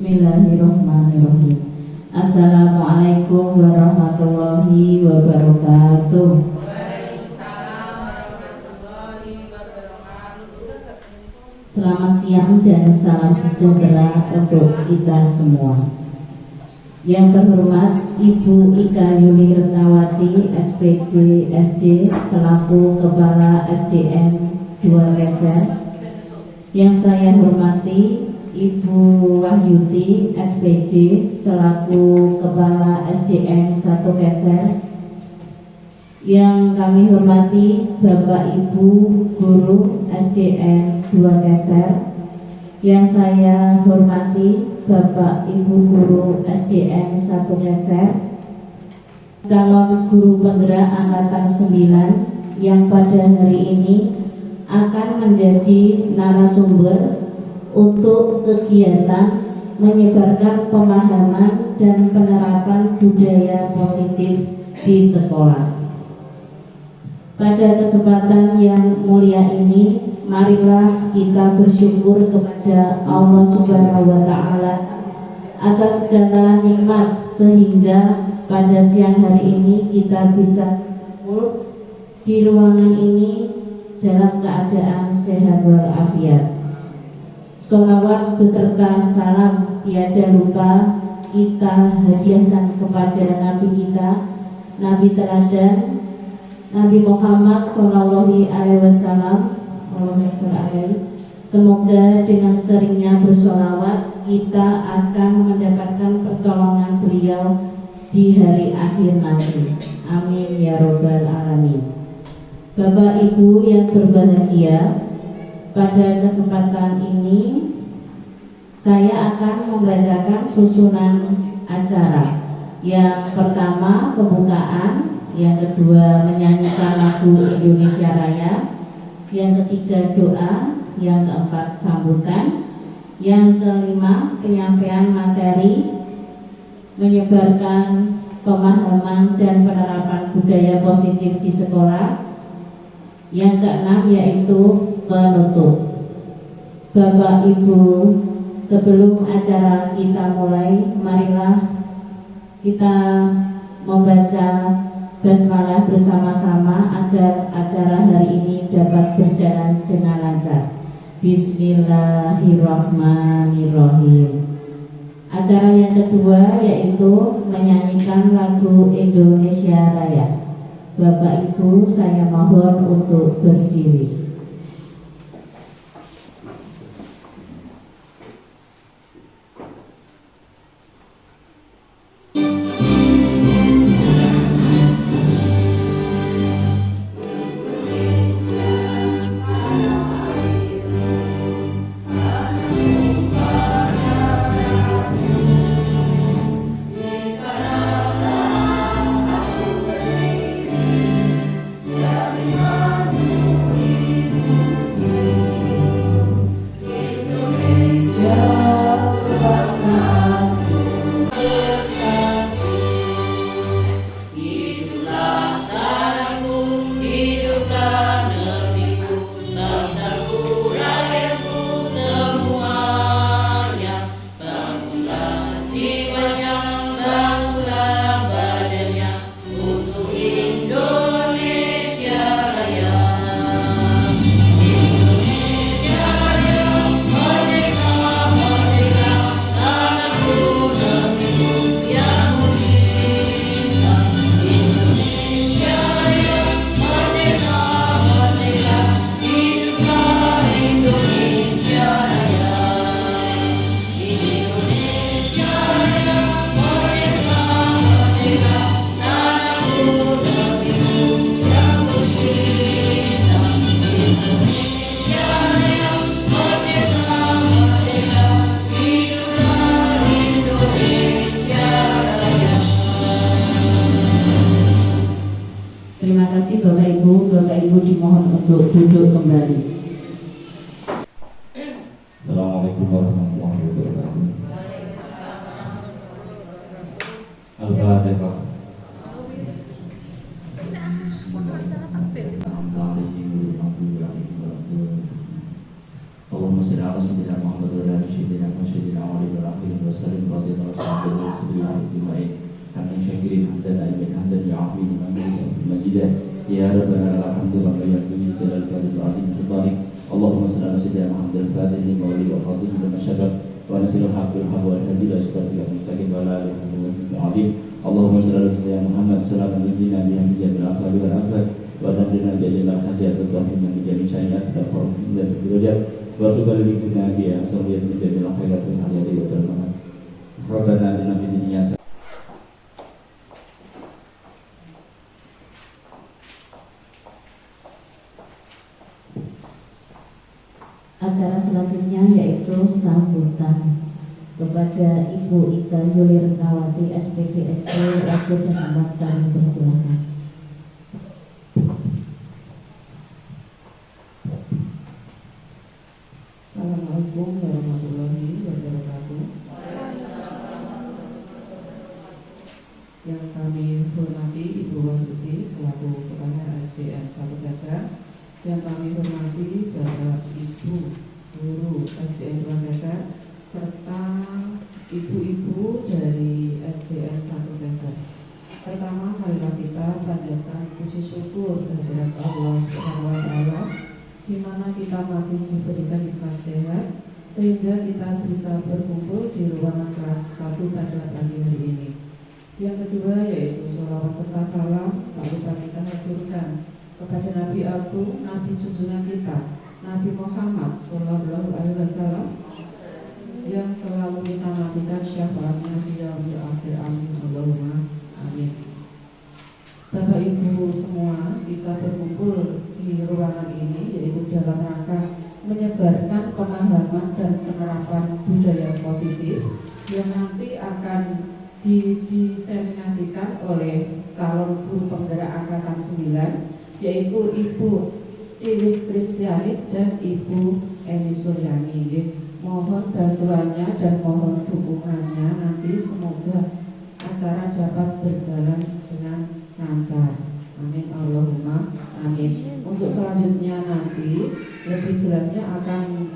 Bismillahirrahmanirrahim. Assalamualaikum warahmatullahi wabarakatuh. Waalaikumsalam warahmatullahi wabarakatuh. Selamat siang dan salam sejahtera untuk kita semua. Yang terhormat Ibu Ika Yuli Retnawati, SPD SD selaku Kepala SDN 2 Keser. Yang saya hormati Ibu Wahyuti SPD selaku Kepala SDN 1 Keser. Yang kami hormati Bapak Ibu Guru SDN 2 Keser. Yang saya hormati Bapak Ibu Guru SDN 1 Keser, calon guru penggerak angkatan 9 yang pada hari ini akan menjadi narasumber untuk kegiatan menyebarkan pemahaman dan penerapan budaya positif di sekolah. Pada kesempatan yang mulia ini, marilah kita bersyukur kepada Allah Subhanahu wa Ta'ala atas segala nikmat sehingga pada siang hari ini kita bisa kumpul di ruangan ini dalam keadaan sehat walafiat. Sholawat beserta salam tiada lupa kita hadiahkan kepada Nabi kita, Nabi teladan, Nabi Muhammad Sallallahu Alaihi Wasallam. Semoga dengan seringnya bersolawat kita akan mendapatkan pertolongan beliau di hari akhir nanti. Amin ya robbal alamin. Bapak Ibu yang berbahagia, pada kesempatan ini saya akan membacakan susunan acara. Yang pertama pembukaan, yang kedua menyanyikan lagu Indonesia Raya, yang ketiga doa, yang keempat sambutan, yang kelima penyampaian materi menyebarkan pemahaman dan penerapan budaya positif di sekolah, yang keenam yaitu penutup. Bapak Ibu, sebelum acara kita mulai, marilah kita membaca basmalah bersama-sama agar acara hari ini dapat berjalan dengan lancar. Bismillahirrahmanirrahim. Acara yang kedua yaitu menyanyikan lagu Indonesia Raya. Bapak Ibu, saya mohon untuk berdiri. Terima kasih Bapak Ibu. Bapak Ibu dimohon untuk duduk kembali. Assalamualaikum warahmatullahi wabarakatuh. Al-Fatihah. Allahumma shalli ala sayyidina Muhammad wa ala ali sayyidina Muhammad wa ala alihi wa majidah. Ya Rabbana lakal hamdu wa yaqumu jalal kalimul azim sultanik. Allahumma shalli ala sayyidina Muhammad al-Fatih lima ulil wa khatim lima syarab wa nasilul haqqil haqq wal hadi ila siratal mustaqim wa ala alihi wa azim. Allahumma shalli ala sayyidina Muhammad sallallahu alaihi wa sallam bil afali wal afat wa damdina bi ajal hadiat wa tahmin bi jami syai'at wa farqin dan derajat wa tuballi bina bi asriyat min bil khairat wa hayati wa tarhamah. Rabbana atina fid dunya Acara selanjutnya yaitu sambutan kepada Ibu Ika Yuli Retnawati SPD SP waktu dan tempat kami persilakan. Assalamualaikum warahmatullahi wabarakatuh. Yang kami hormati Ibu Wahyudi selaku Kepala SDN 1 Dasar, yang kami hormati Bapak Ibu Guru SDN 2 Dasar serta ibu-ibu dari SDN 1 Dasar. Pertama, marilah kita panjatkan puji syukur kehadirat Allah Subhanahu wa taala di mana kita masih diberikan nikmat sehat sehingga kita bisa berkumpul di ruangan kelas 1 pada pagi hari ini. Yang kedua yaitu sholawat serta salam tak lupa kita haturkan kepada Nabi Agung, Nabi junjungan kita, Nabi Muhammad Sallallahu Alaihi Wasallam, yang selalu kita nantikan syafaatnya di yaumil akhir. Amin Allahumma amin. Bapak Ibu semua, kita berkumpul di ruangan ini yaitu dalam rangka menyebarkan pemahaman dan penerapan budaya positif yang nanti akan didiseminasikan oleh calon guru penggerak angkatan 9, yaitu Ibu Cilis Kristianis dan Ibu Eni Suryani. Mohon bantuannya dan mohon dukungannya nanti, semoga acara dapat berjalan dengan lancar. Amin Allahumma amin. Untuk selanjutnya nanti lebih jelasnya akan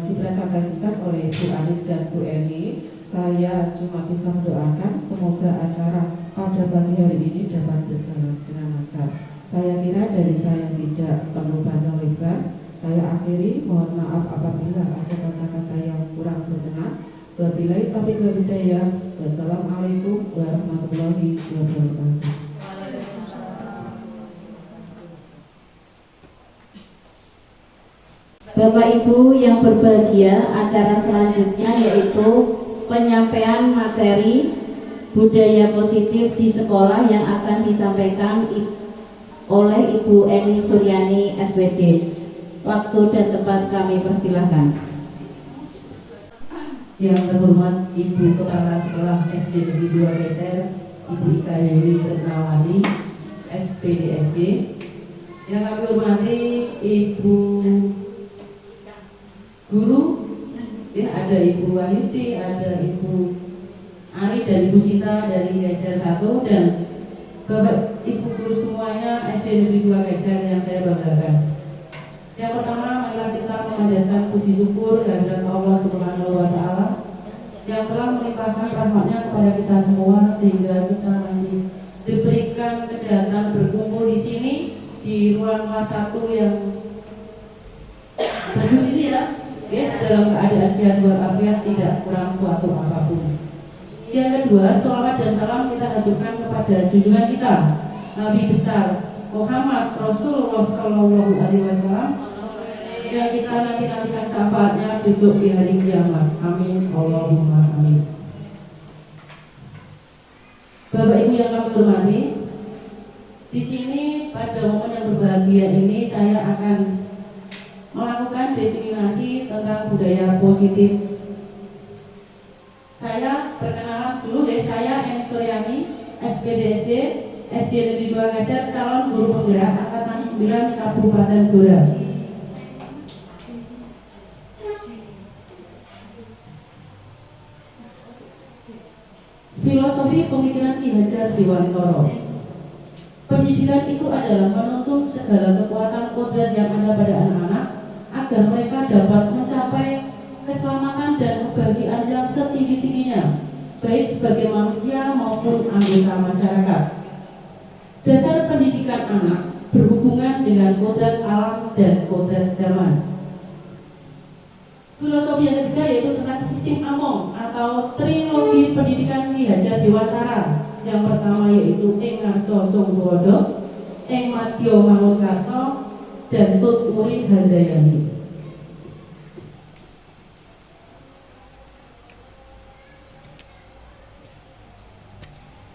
dipresentasikan oleh Bu Anis dan Bu Eni. Saya cuma bisa mendoakan semoga acara pada pagi hari ini dapat berjalan dengan lancar. Saya kira dari saya tidak perlu panjang lebar. Saya akhiri, mohon maaf apabila ada kata-kata yang kurang berkenan. Wabillahi taufiq wal hidayah. Wassalamualaikum warahmatullahi wabarakatuh. Bapak Ibu yang berbahagia, acara selanjutnya yaitu penyampaian materi budaya positif di sekolah yang akan disampaikan oleh Ibu Eni Suryani SPD. Waktu dan tempat kami persilahkan. Yang terhormat Ibu Kepala Sekolah SD Negeri 2 Geser, Ibu Ika Yuli Retnawati SPDSD. Yang kami hormati Ibu Guru, ya, ada Ibu Wahyudi, ada Ibu Ari dan Ibu Sinta dari Geser 1, dan Bapak Ibu Guru semuanya SD Negeri 2 Geser yang saya banggakan. Yang pertama, marilah kita memanjatkan puji syukur kehadirat Allah Subhanahu wa taala yang telah melimpahkan rahmatnya kepada kita semua sehingga kita masih diberikan kesehatan berkumpul di sini di ruang kelas 1 yang bagus ini ya, dalam keadaan sehat walafiat, tidak kurang suatu apapun. Yang kedua, sholawat dan salam kita haturkan kepada junjungan kita Nabi besar Muhammad Rasulullah Sallallahu Alaihi Wasallam yang kita nantikan syafaatnya besok di hari kiamat. Amin Allahumma amin. Bapak Ibu yang kami hormati, di sini pada momen yang berbahagia ini saya akan melakukan diseminasi tentang budaya positif. Saya perkenalan dulu ya, saya Eni Suryani, SPDSD, SD Negeri 2 Geser, calon guru penggerak angkatan 9 Kabupaten Blora. Filosofi pemikiran Ki Hajar Dewantara. Pendidikan itu adalah menuntun segala kekuatan kodrat yang ada pada anak-anak agar mereka dapat mencapai keselamatan dan kebahagiaan yang setinggi-tingginya, baik sebagai manusia maupun anggota masyarakat. Dasar pendidikan anak berhubungan dengan kodrat alam dan kodrat zaman. Filosofi yang ketiga yaitu tentang sistem Among atau trilogi pendidikan Ki Hajar Dewantara. Yang pertama yaitu Ing Ngarso Sungkodo, Ing Madya Mangunkarso, dan Tut Uri Handayani.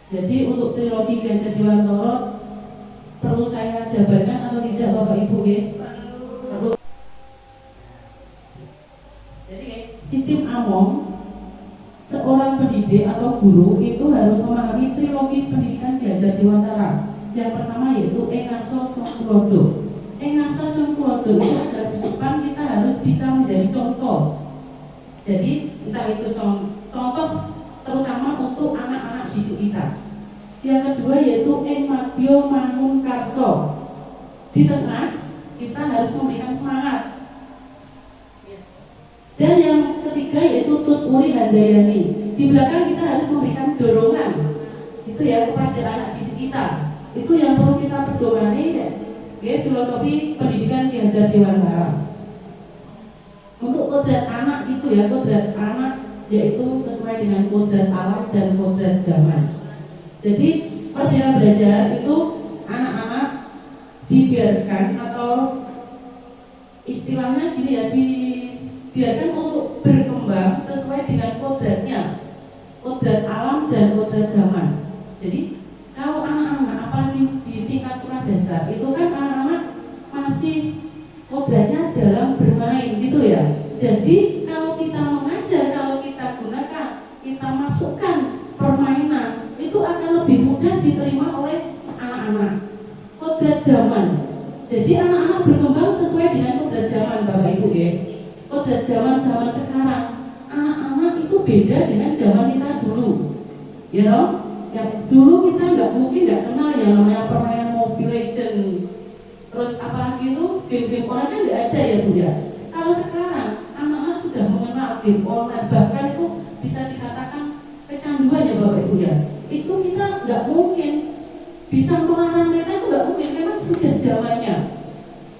Jadi untuk trilogi Ki Hajar Dewantara perlu saya jabarkan atau tidak Bapak Ibu ya? Perlu. Jadi sistem Among, seorang pendidik atau guru itu harus memahami trilogi pendidikan Ki Hajar Dewantara. Yang pertama yaitu Ing Ngarso Sungkodo. Ing Ngarso Sungkodo itu adalah di depan kita harus bisa menjadi contoh. Jadi entah itu contoh terutama untuk anak-anak didik kita. Yang kedua yaitu Ing Madya Mangunkarso. Di tengah kita harus memberikan semangat. Dan yang ketiga yaitu Tut Uri Handayani. Di belakang kita harus memberikan dorongan. Itu ya kepada anak didik kita. Itu yang perlu kita pedomani ya. Filosofi pendidikan Ki Hajar Dewantara. Untuk kodrat anak itu ya, kodrat anak yaitu sesuai dengan kodrat alam dan kodrat zaman. Jadi Merdeka Belajar itu anak-anak dibiarkan atau istilahnya gini ya, dibiarkan untuk berkembang sesuai dengan kodratnya, kodrat alam dan kodrat zaman. Jadi kalau anak-anak apalagi di tingkat sekolah dasar itu kan anak-anak masih kodratnya dalam bermain gitu ya. Jadi kalau kita mengajar, kalau kita gunakan, kita masukkan permainan, itu akan lebih mudah diterima oleh anak-anak. Kodrat zaman. Jadi anak-anak berkembang sesuai dengan kodrat zaman Bapak Ibu ya. Kodrat zaman sekarang, anak-anak itu beda dengan zaman kita dulu. Ya toh? Yang dulu kita nggak kenal yang namanya permainan Mobile Legend. Terus apalagi itu game-game online kan nggak ada ya Bu ya. Kalau sekarang anak-anak sudah mengenal game online, bahkan itu bisa dikatakan kecanduan ya Bapak Ibu ya. Itu kita nggak mungkin bisa melarang mereka, itu nggak mungkin, memang sudah zamannya.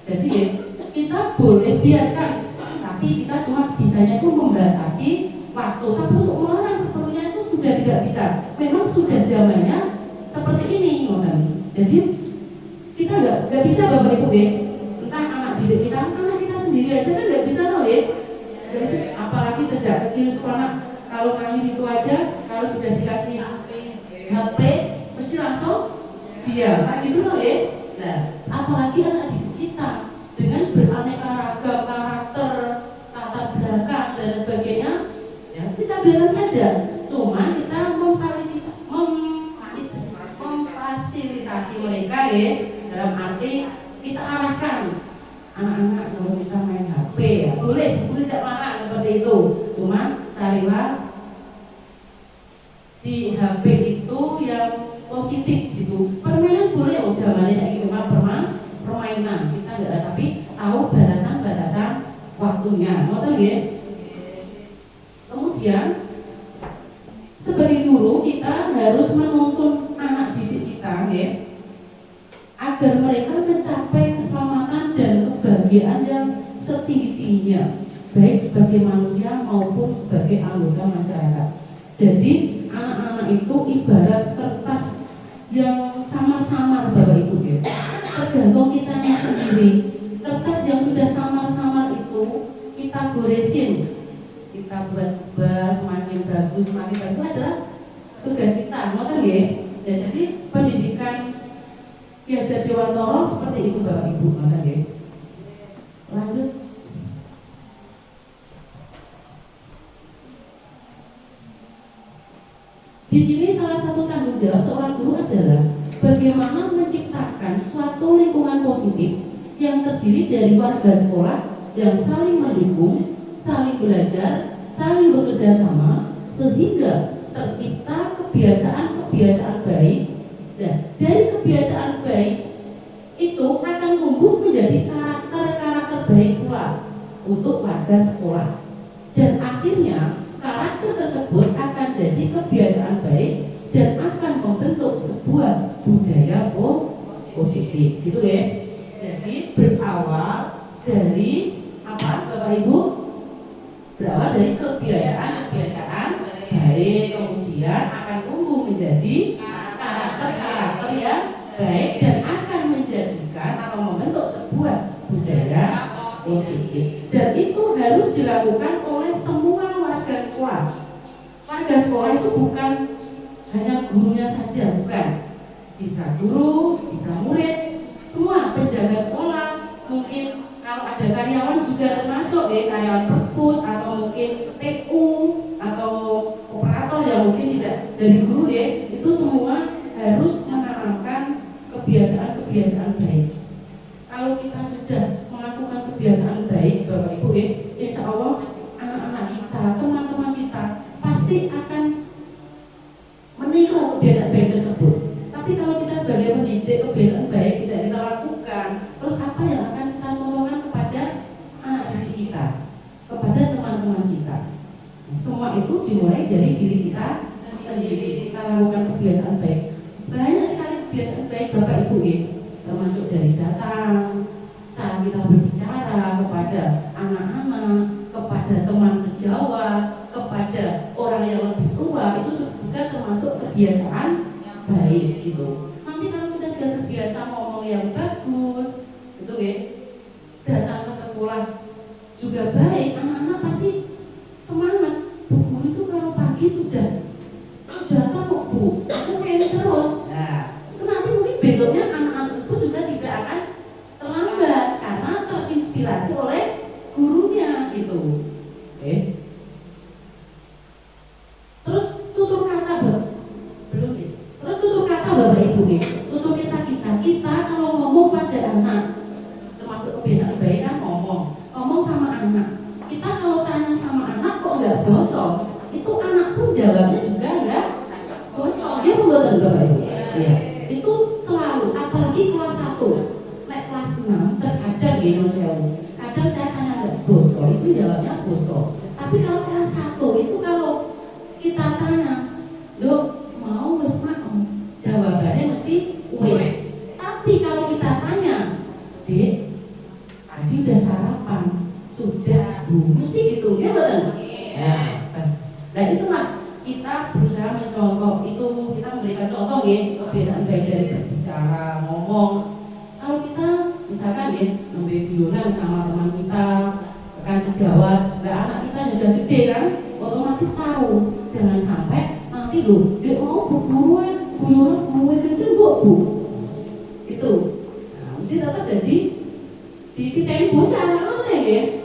Jadi ya, kita boleh biarkan, tapi kita cuma bisanya itu membatasi waktu. Tapi untuk melarang sepenuhnya itu sudah tidak bisa. Memang sudah zamannya seperti ini, ngoten. Jadi kita nggak bisa Bapak Ibu ya. Entah anak didik kita, anak kita sendiri aja kan nggak bisa tahu ya. Jadi apalagi sejak kecil itu anak kalau nangis itu aja, kalau sudah dikasih HP mesti langsung diam, gitu loh ya. Nah, apalagi anak didik kita dengan beraneka ragam karakter, latar belakang dan sebagainya, ya kita biarkan saja. Cuma kita memfasilitasi mereka ya, dalam arti kita arahkan anak-anak kalau kita main HP ya boleh tidak marah seperti itu. Cuma carilah di HP itu yang positif gitu. Permainan boleh, zamannya kayak gitu kan permainan kita nggak ada, tapi tahu batasan waktunya. Ngoten nggih. Kemudian sebagai guru kita harus menuntun anak didik kita ya, agar mereka mencapai keselamatan dan kebahagiaan yang setinggi-tingginya, baik sebagai manusia maupun sebagai anggota masyarakat. Jadi anak-anak itu ibarat kertas yang samar-samar Bapak Ibu ya. Tergantung kitanya sendiri. Kertas yang sudah samar-samar itu kita goresin, kita buat semakin bagus adalah tugas kita. Ngoten nggih. Ya, jadi pendidikan Ki Hajar Dewantara seperti itu Bapak Ibu. Ngoten nggih. Lanjut. Di sini salah satu tanggung jawab seorang guru adalah bagaimana menciptakan suatu lingkungan positif yang terdiri dari warga sekolah yang saling mendukung, saling belajar, saling bekerja sama, sehingga tercipta kebiasaan-kebiasaan baik. Dan dari kebiasaan baik itu akan tumbuh menjadi karakter-karakter baik pula untuk warga sekolah. Dan akhirnya karakter tersebut akan jadi kebiasaan baik dan akan membentuk sebuah budaya positif, gitu ya. Jadi berawal dari apa, Bapak Ibu? Berawal dari kebiasaan baik, kemudian akan tumbuh menjadi karakter yang baik dan akan menjadikan atau membentuk sebuah budaya positif. Dan itu harus dilakukan oleh semua warga sekolah. Warga sekolah itu bukan hanya gurunya saja, bukan. Bisa guru, bisa murid, semua penjaga sekolah, mungkin kalau ada karyawan juga termasuk karyawan perpus atau mungkin TU atau operator yang mungkin tidak dari guru itu semua harus menanamkan kebiasaan-kebiasaan baik. Kalau kita sudah melakukan kebiasaan baik, Bapak Ibu insya Allah anak-anak kita, teman-teman kita pasti akan meniru kebiasaan baik tersebut. Tapi kalau kita sebagai pendidik kebiasaan baik tidak kita lakukan, terus apa yang akan kita contohkan kepada anak didik kita, kepada teman-teman kita? Semua itu dimulai dari diri kita sendiri. Kita lakukan kebiasaan baik. Banyak sekali kebiasaan baik Bapak Ibu termasuk dari datang, cara kita berbicara kepada anak-anak, kepada teman sejawat, kepada orang yang lebih tua, itu juga termasuk kebiasaan baik gitu. Nanti kalau kita sudah terbiasa ngomong yang bagus, gitu datang ke sekolah juga baik, anak-anak pasti semangat. Bu guru itu kalau pagi sudah datang kok Bu, aku kayak terus. Nah, itu nanti mungkin besoknya anak-anak tersebut juga tidak akan terlambat karena terinspirasi oleh gurunya gitu. Terus tutur kata belum Terus tutur kata Bapak Ibu tutur kita kalau ngomong pada anak, termasuk kebiasaan baik kan ngomong sama anak. Kita kalau tanya sama anak kok nggak gosong, itu anak pun jawabnya juga nggak gosong. Dia pembuatan Bapak Ibu. Ya. Itu selalu, apalagi kelas 1, naik kelas 6 terkadang kadang saya tanya nggak gosong, itu jawabnya gosong. Tapi kalau kelas 1 itu kalau kita tanya, Dok mau wis mau, jawabannya mesti wis. Tapi kalau kita tanya, Dek, tadi udah sarapan, sudah Bu, mesti gitu, ya betul? Ya, nah itulah kita berusaha mencontoh itu, kita memberikan contoh kebiasaan baik dari berbicara, ngomong. Kalau kita misalkan nembe guyonan sama teman kita, rekan sejawat, anak kita sudah gede kan, otomatis tahu. Jangan sampai nanti dia mau Bu guru guyonan guru itu Bu. Itu. Nah, mesti tetap jadi kita yang bocah anak-anak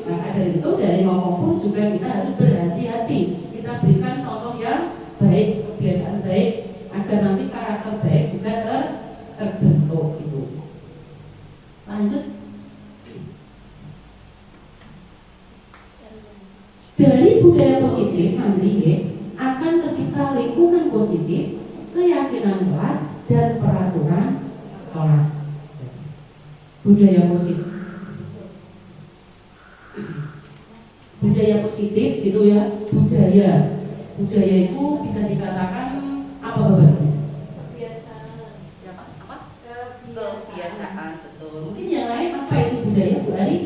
Nah, dari itu dari ngomong pun juga kita harus berhati-hati. Kita berikan contoh yang baik, kebiasaan baik agar nanti karakter baik juga terbentuk gitu. Lanjut. Dari budaya positif nanti akan tercipta lingkungan positif, keyakinan kelas dan peraturan kelas. Budaya positif. Budaya positif gitu ya. Budaya itu bisa dikatakan apa Bapak? Kebiasaan, betul. Mungkin yang lain apa itu budaya Bu Ari?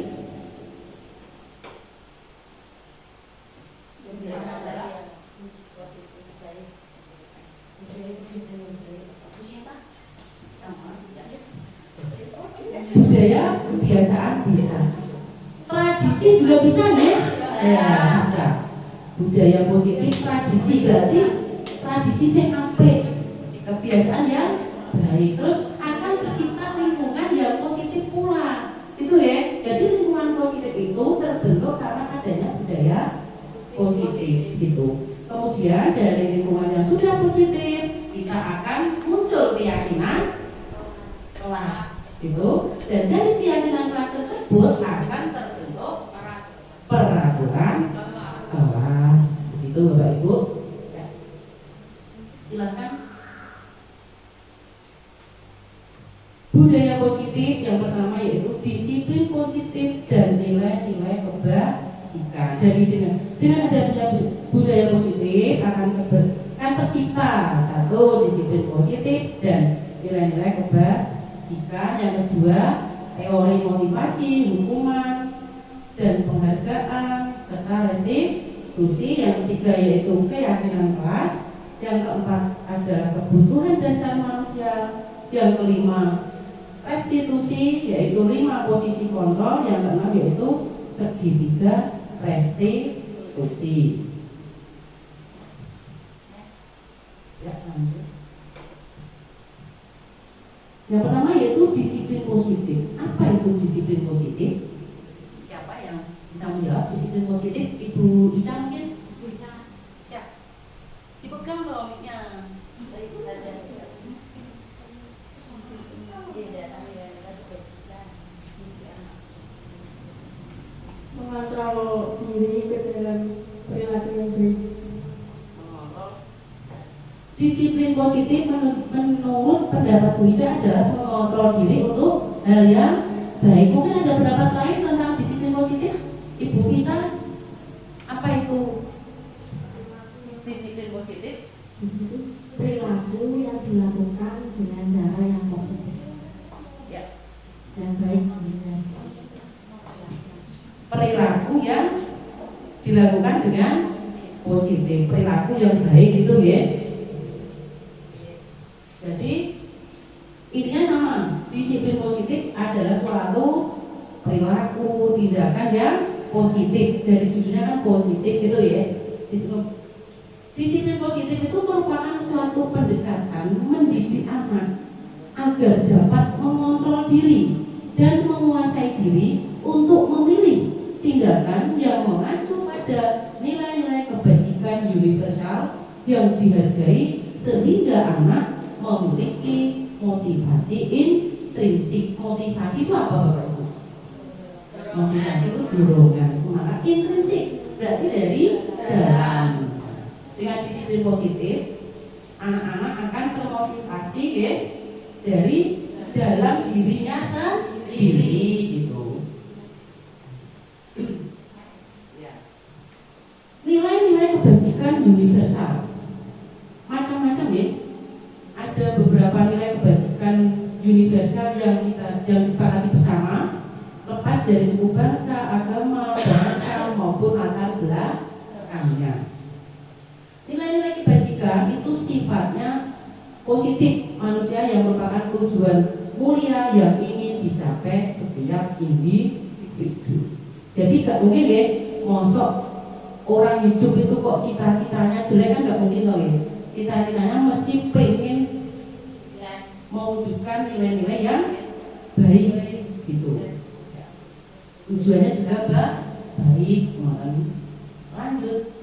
Budaya, kebiasaan bisa. Tradisi juga bisa ya bisa. Budaya positif, tradisi berarti tradisi yang apik, kebiasaan yang baik. Terus akan tercipta lingkungan yang positif pula. Itu jadi lingkungan positif itu terbentuk karena adanya budaya positif gitu. Kemudian dari lingkungan yang sudah positif, kita akan muncul keyakinan kelas gitu. Dan dari keyakinan kelas tersebut akan terbentuk peraturan kelas. Begitu Bapak Ibu. Ya. Silakan. Budaya positif yang pertama yaitu disiplin positif dan nilai-nilai kebajikan. Jadi dengan adanya budaya positif akan tercipta satu disiplin positif dan nilai-nilai kebajikan. Jika yang kedua, teori motivasi, hukuman, dan penghargaan, serta restitusi. Yang ketiga yaitu keyakinan kelas. Yang keempat adalah kebutuhan dasar manusia. Yang kelima, restitusi, yaitu 5 posisi kontrol. Yang keenam yaitu segitiga restitusi. Ya, lanjut. Yang pertama yaitu disiplin positif. Apa itu disiplin positif? Siapa yang bisa menjawab disiplin positif? Ibu Ica mungkin? Ibu Ica. Dipegang loh mic-nya. Mengontrol diri ke dalam perilaku yang baik. Disiplin positif menurut pendapat Bu Ica adalah mengontrol diri untuk hal yang baik. Mungkin ada pendapat lain tentang disiplin positif? Ibu Vita, apa itu disiplin positif? Disiplin perilaku yang dilakukan dengan cara yang positif, Ya, yang baik sebenarnya. perilaku yang dilakukan dengan positif, perilaku yang baik itu ya. Jadi intinya sama, disiplin positif adalah suatu perilaku, tindakan yang positif. Dari judulnya kan positif gitu ya. Disiplin positif itu merupakan suatu pendekatan mendidik anak agar dapat mengontrol diri dan menguasai diri untuk memilih tindakan yang mengacu pada nilai-nilai kebajikan universal yang dihargai, sehingga anak memiliki motivasi intrinsik. Motivasi itu apa Bapak Ibu? Motivasi itu dorongan, semangat. Intrinsik berarti dari dalam. Dengan disiplin positif, anak-anak akan termotivasi ya, dari dalam dirinya sendiri gitu. Nilai-nilai kebajikan universal macam-macam ya. Ada beberapa nilai kebajikan universal yang disepakati bersama, lepas dari suku bangsa, agama, bahasa maupun latar belakangnya. Nilai-nilai kebajikan itu sifatnya positif, manusia yang merupakan tujuan mulia yang ingin dicapai setiap individu. Jadi gak mungkin ya, mosok orang hidup itu kok cita-citanya jelek, kan gak mungkin loh ya. Cita-citanya mesti pengen mewujudkan nilai-nilai yang baik gitu. Tujuannya juga baik. Lanjut.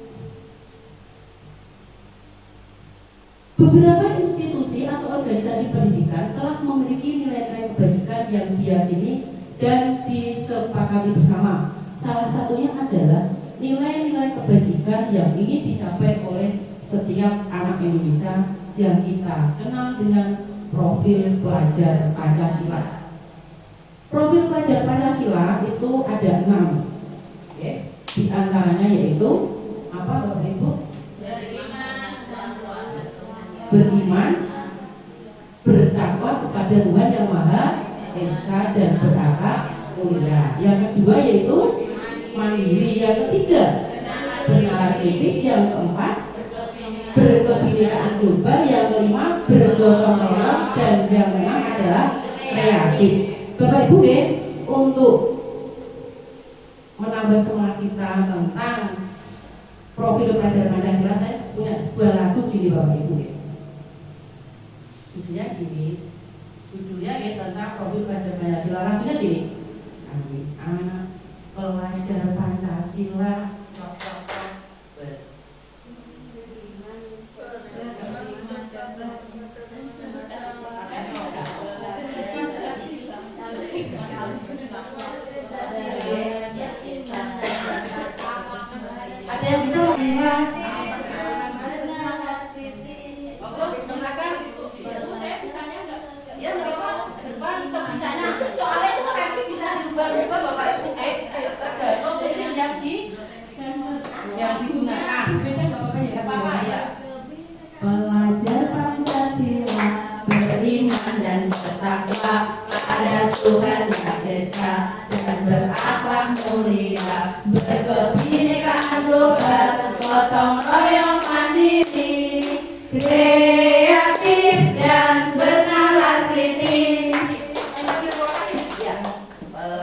Beberapa institusi atau organisasi pendidikan telah memiliki nilai-nilai kebajikan yang diyakini dan disepakati bersama. Salah satunya adalah nilai-nilai kebajikan yang ingin dicapai oleh setiap anak Indonesia yang kita kenal dengan profil pelajar Pancasila. Profil pelajar Pancasila itu ada 6 ya. Di antaranya yaitu apa Bapak Ibu? Beriman, bertakwa kepada Tuhan Yang Maha Esa dan berakhlak mulia. Yang kedua yaitu mandiri. Yang ketiga bernalar kritis. Yang keempat berkebinekaan global. Yang kelima bergotong royong. Dan yang keenam adalah kreatif. Bapak Ibu ya, untuk menambah semangat kita tentang profil pelajar Pancasila, saya punya sebuah lagu gini Bapak Ibu ya. Judulnya gini, judulnya ya tentang profil pelajar Pancasila. Lagunya gini, anak pelajar Pancasila ada yang bisa mengira? Soalnya itu versi bisa dirubah-rubah Bapak Ibu, tergantung dari yang kreatif dan bernalar kritis.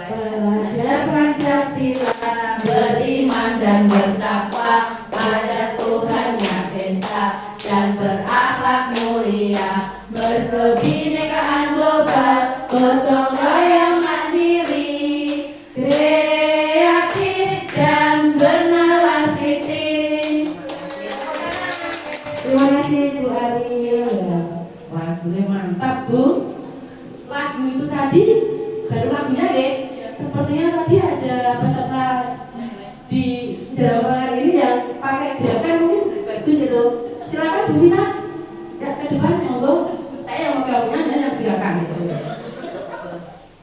Belajar Pancasila, beriman dan bertakwa pada Tuhan Yang Esa, dan berakhlak mulia, berkebinekaan global, gotong royong mandiri, kreatif dan bernalar kritis. Terima kasih Bu Ariel. Lagunya mantap Bu. Lagu itu tadi baru lagunya ya. Sepertinya tadi ada peserta di dalam ruangan ini yang pakai gerakan mungkin bagus itu. Silakan Bu Vina ya, ke depan monggo. Saya yang megangnya dan yang gerakan itu.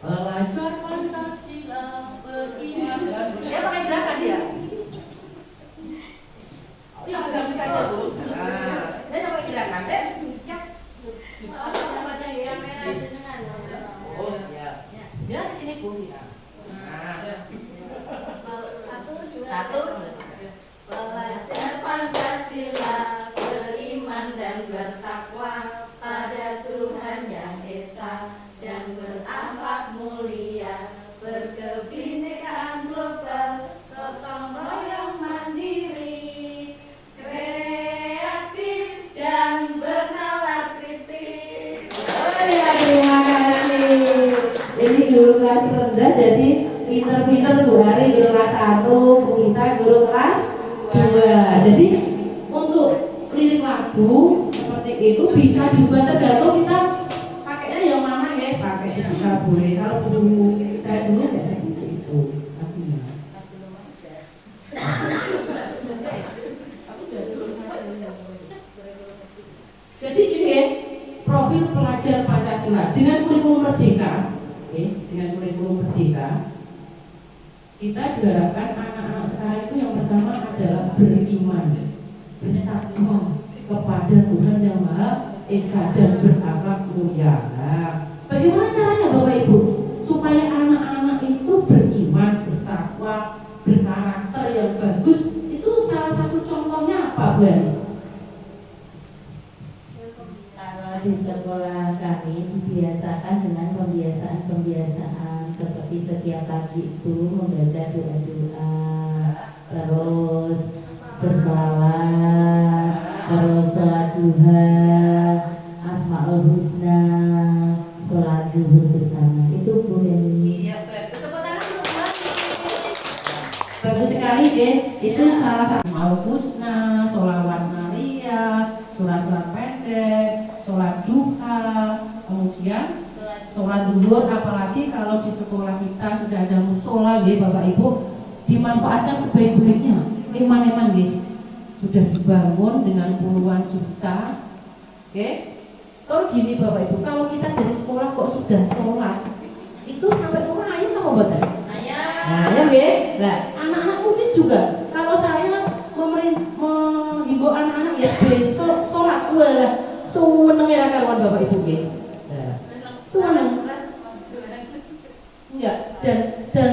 Belajar Pancasila, beriman dan dia pakai gerakan dia. Oh, yang megang mic aja Bu. Nah, dia yang pakai gerakan deh. Siap. Oh ya. Dia di sini Bu Vina. Satu. Belajar Pancasila, beriman dan bertakwa pada Tuhan Yang Esa, dan berakhlak mulia, berkebinekaan global, gotong royong mandiri, kreatif dan bernalar kritis. Oh ya, terima kasih. Ini guru kelas rendah jadi pinter-pinter Bu Hari guru kelas 1, Bu Gita guru kelas 2. Jadi untuk lirik lagu seperti itu bisa diubah tergantung kita pakainya yang mana ya. Pakai kita boleh. Kalau dulu saya dulu nggak seperti itu. Lagunya. Jadi gini ya, profil pelajar Pancasila dengan kurikulum merdeka, dengan kurikulum merdeka, kita diharapkan anak-anak sekarang itu yang pertama adalah beriman, bertakwa kepada Tuhan Yang Maha Esa dan berakhlak mulia. Nah, bagaimana caranya Bapak Ibu supaya anak-anak itu beriman, bertakwa, berkarakter yang bagus? Itu salah satu contohnya apa Bu Anis? Kalau di sekolah kami dibiasakan dengan pembiasaan seperti setiap pagi itu membaca doa-doa, terus berselawat, terus sholat duha, asmaul husna, sholat zuhur bersama. Itu Bu Heni. Iya, bagus. Tepuk tangan untuk Bu Heni. Bagus sekali deh. Itu salah satu asmaul husna, sholawat Maria, surat-surat pendek, sholat duha, kemudian sholat zuhur. Apalagi kalau di sekolah kita sudah ada musola ya Bapak Ibu, dimanfaatkan sebaik-baiknya. Eman-eman ya, sudah dibangun dengan puluhan juta. Oke. Kalau gini Bapak Ibu, kalau kita dari sekolah kok sudah sholat, itu sampai rumah ayah apa buatan? Nah ya ya. Nah anak-anak mungkin juga. Kalau saya menghimbau anak-anak ya besok sholat, walah seneng ya karuan Bapak Ibu ya. Seneng. Enggak, dan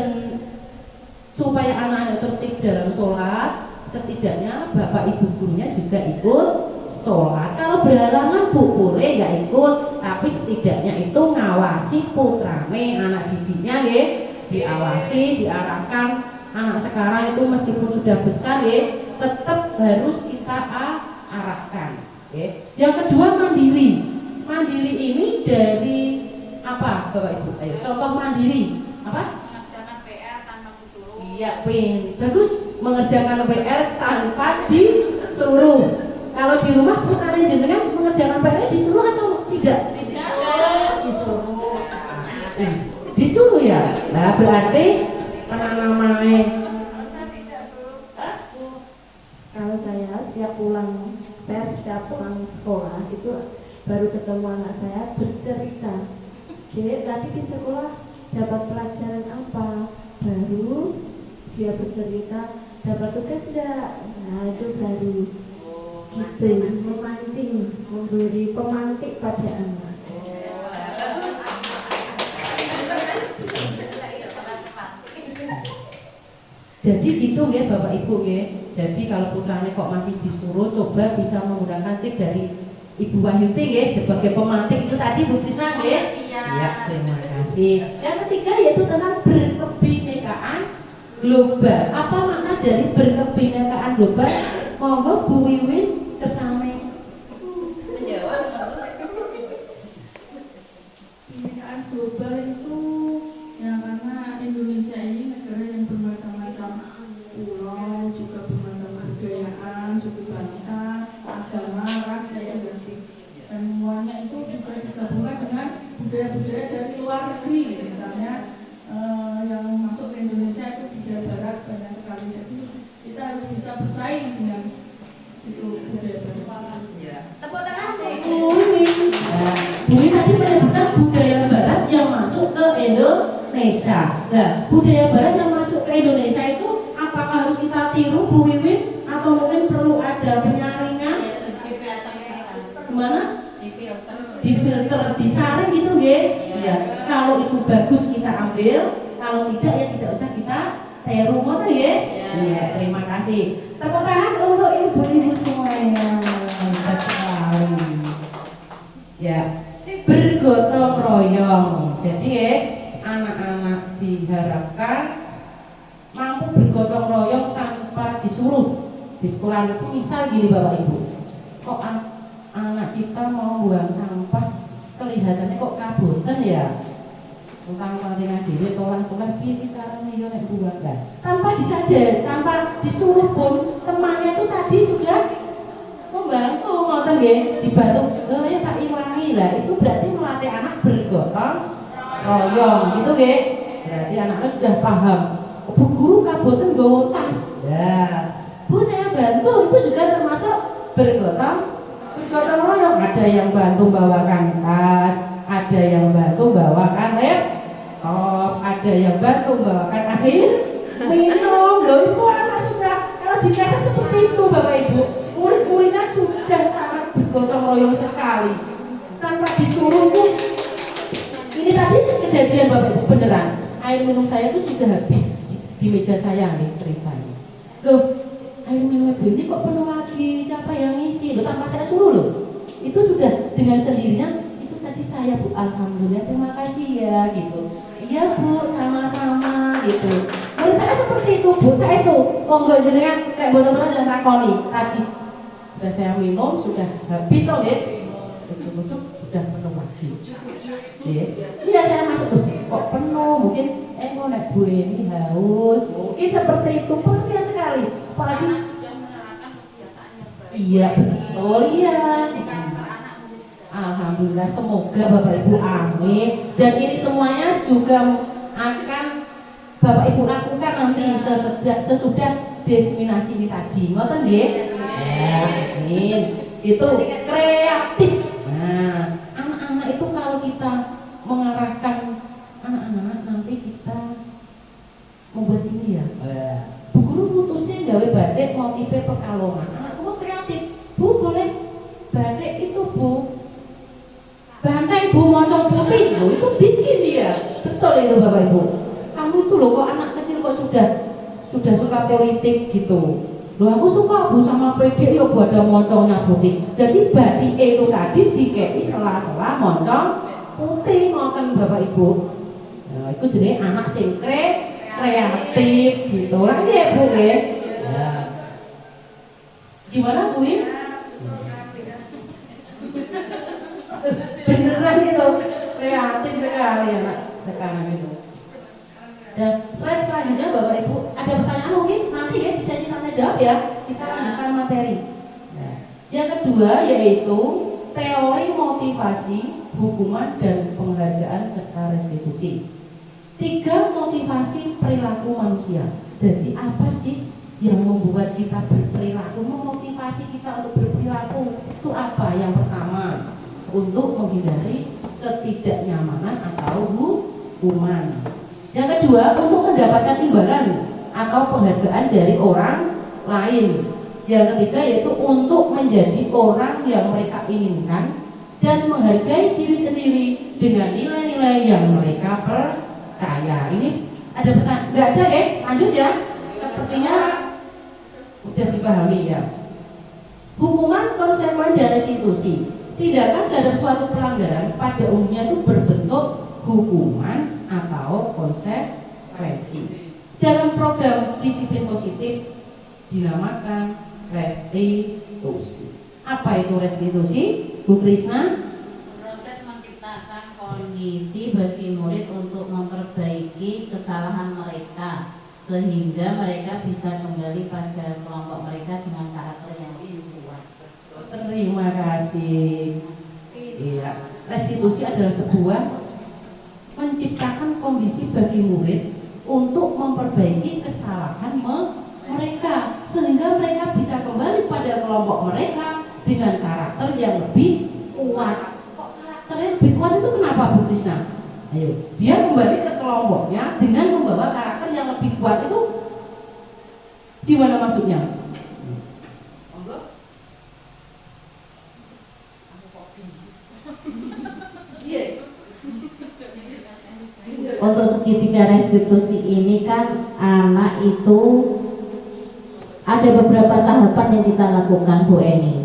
supaya anak-anak tertib dalam sholat, setidaknya bapak ibu gurunya juga ikut sholat. Kalau berhalangan Bu boleh nggak ikut, tapi setidaknya itu ngawasi putrane, anak didiknya ya, diawasi, diarahkan. Anak sekarang itu meskipun sudah besar ya, tetap harus kita arahkan. Ya. Yang kedua mandiri. Mandiri ini dari apa Bapak Ibu? Ayo contoh mandiri apa? Mengerjakan PR tanpa disuruh. Iya, bagus, mengerjakan PR tanpa disuruh. Kalau di rumah putra jenengan mengerjakan PR disuruh atau tidak? Disuruh. Disuruh ya. Nah, berarti penanamannya. Kalau saya setiap pulang sekolah itu baru ketemu anak saya bercerita. Jadi tadi di sekolah dapat pelajaran apa? Baru dia bercerita dapat tugas enggak? Nah itu baru gitu, memancing, memberi pemantik pada anak. Jadi gitu ya Bapak Ibu ya. Jadi kalau putranya kok masih disuruh, coba bisa menggunakan trik dari Ibu Wahyuti ya sebagai pemantik itu tadi Bu Krisna ya. Ya, terima kasih. Yang ketiga yaitu tentang berkebinekaan global. Apa makna dari berkebinekaan global? Monggo Bu Wiwin bersama menjawab. Kebinekaan global itu ya karena Indonesia ini negara yang bermacam-macam pulau, juga bermacam kebudayaan, suku bangsa, agama, ras, ya bersih. Dan semuanya itu juga digabungkan dengan budaya-budaya dari luar negeri, misalnya yang masuk ke Indonesia itu budaya barat banyak sekali. Jadi kita harus bisa bersaing dengan itu budaya barat. Tepuk tangan Bu Wiwin. Bu Wiwin tadi menyebutkan budaya barat yang masuk ke Indonesia. Nah, budaya barat yang masuk ke Indonesia itu apakah harus kita tiru Bu Wiwin atau mungkin perlu ada penyaringan? Gimana? Difilter, disaring gitu ya. Ya. Kalau itu bagus kita ambil, kalau tidak ya tidak usah kita tiru ngoten ya. Ya, terima kasih. Tepuk tangan untuk ibu-ibu semuanya. Hebat sekali. Ya, bergotong royong. Jadi ya, anak-anak diharapkan mampu bergotong royong tanpa disuruh di sekolah. Misal gini Bapak Ibu, kok anak kita mau buang sampah kelihatannya kok kabutan ya, tentang pentingnya diri tolak-tolak piye caranya yo nek buang kan tanpa disadari, tanpa disuruh pun temannya itu tadi sudah membantu ngoten nggih, dibantu oh ya tak iwangi lah, itu berarti melatih anak bergotong royong gitu nggih. Berarti anaknya sudah paham, Bu guru kabutan nggawa tas ya Bu saya bantu, itu juga termasuk bergotong royong. Ada yang bantu bawakan tas, ada yang bantu bawakan laptop, ada yang bantu bawakan air minum. Loh itu anak sudah, kalau di desa seperti itu Bapak Ibu, murid-muridnya sudah sangat bergotong royong sekali tanpa disuruh. Itu ini tadi kejadian Bapak Ibu beneran, air minum saya itu sudah habis di meja saya nih ceritanya. Loh air minum ibu ini kok penuh lagi, siapa yang ngisi? Loh tanpa saya suruh loh, itu sudah dengan sendirinya. Itu tadi saya Bu, alhamdulillah terima kasih ya gitu. Iya Bu, sama-sama gitu. Menurut saya seperti itu Bu, saya itu monggo jenengan nek mboten pernah jangan takoni. Tadi sudah saya minum sudah habis loh nggih. Cukup sudah penuh lagi. Iya saya masuk kok penuh, mungkin kok nek Bu ini haus, mungkin seperti itu. Pengertian sekali. Apalagi sudah menerapkan kebiasaan yang baik. iya betul ya. Alhamdulillah, semoga Bapak Ibu amin. Dan ini semuanya juga akan Bapak Ibu lakukan nanti sesudah diseminasi ini tadi. Ngoten nggih? Ya, amin. Itu kreatif. Nah, anak-anak itu kalau kita mengarahkan anak-anak nanti kita membuat ini ya. Bu guru mutusnya gawe batik motif Pekalongan. Anakku mau kreatif. Bu boleh batik itu Bu. Banteng Bu mocong putih, loh itu bikin dia. Betul itu Bapak Ibu. Kamu itu loh kok anak kecil kok sudah suka politik gitu. Loh aku suka Bu sama PD ya Bu ada mocongnya putih. Jadi batik itu tadi dikei sela-sela mocong putih ngoten Bapak Ibu. Nah, itu jenis anak sing kreatif gitu. Lagi ya Bu ya. Nah. Gimana Bu? Beneran gitu, kreatif sekali anak sekarang itu. Dan slide selanjutnya Bapak Ibu, ada pertanyaan mungkin nanti ya di sesi tanya jawab ya. Kita lanjutkan materi. Nah, yang kedua yaitu teori motivasi, hukuman dan penghargaan serta restitusi. 3 motivasi perilaku manusia. Jadi apa sih yang membuat kita berperilaku, memotivasi kita untuk berperilaku itu apa? Yang pertama, untuk menghindari ketidaknyamanan atau hukuman. Yang kedua, untuk mendapatkan imbalan atau penghargaan dari orang lain. Yang ketiga yaitu untuk menjadi orang yang mereka inginkan dan menghargai diri sendiri dengan nilai-nilai yang mereka percaya. Ini ada pertanyaan? Enggak ada ya? Lanjut ya. sepertinya udah dipahami ya. Hukuman, konsekuensi dan restitusi. Tindakan terhadap suatu pelanggaran pada umumnya itu berbentuk hukuman atau konsekuensi. Dalam program disiplin positif dinamakan restitusi. Apa itu restitusi, Bu Krisna? Proses menciptakan kondisi bagi murid untuk memperbaiki kesalahan mereka sehingga mereka bisa kembali pada kelompok mereka dengan karakter yang lebih kuat. Terima kasih. Iya, restitusi adalah sebuah menciptakan kondisi bagi murid untuk memperbaiki kesalahan mereka sehingga mereka bisa kembali pada kelompok mereka dengan karakter yang lebih kuat. Kok karakternya lebih kuat itu kenapa, Bu Krisna? Ayo, dia kembali ke kelompoknya dengan membawa karakter yang lebih kuat. Itu gimana maksudnya? Monggo. Untuk segitiga restitusi ini kan anak itu ada beberapa tahapan yang kita lakukan, Bu Eni.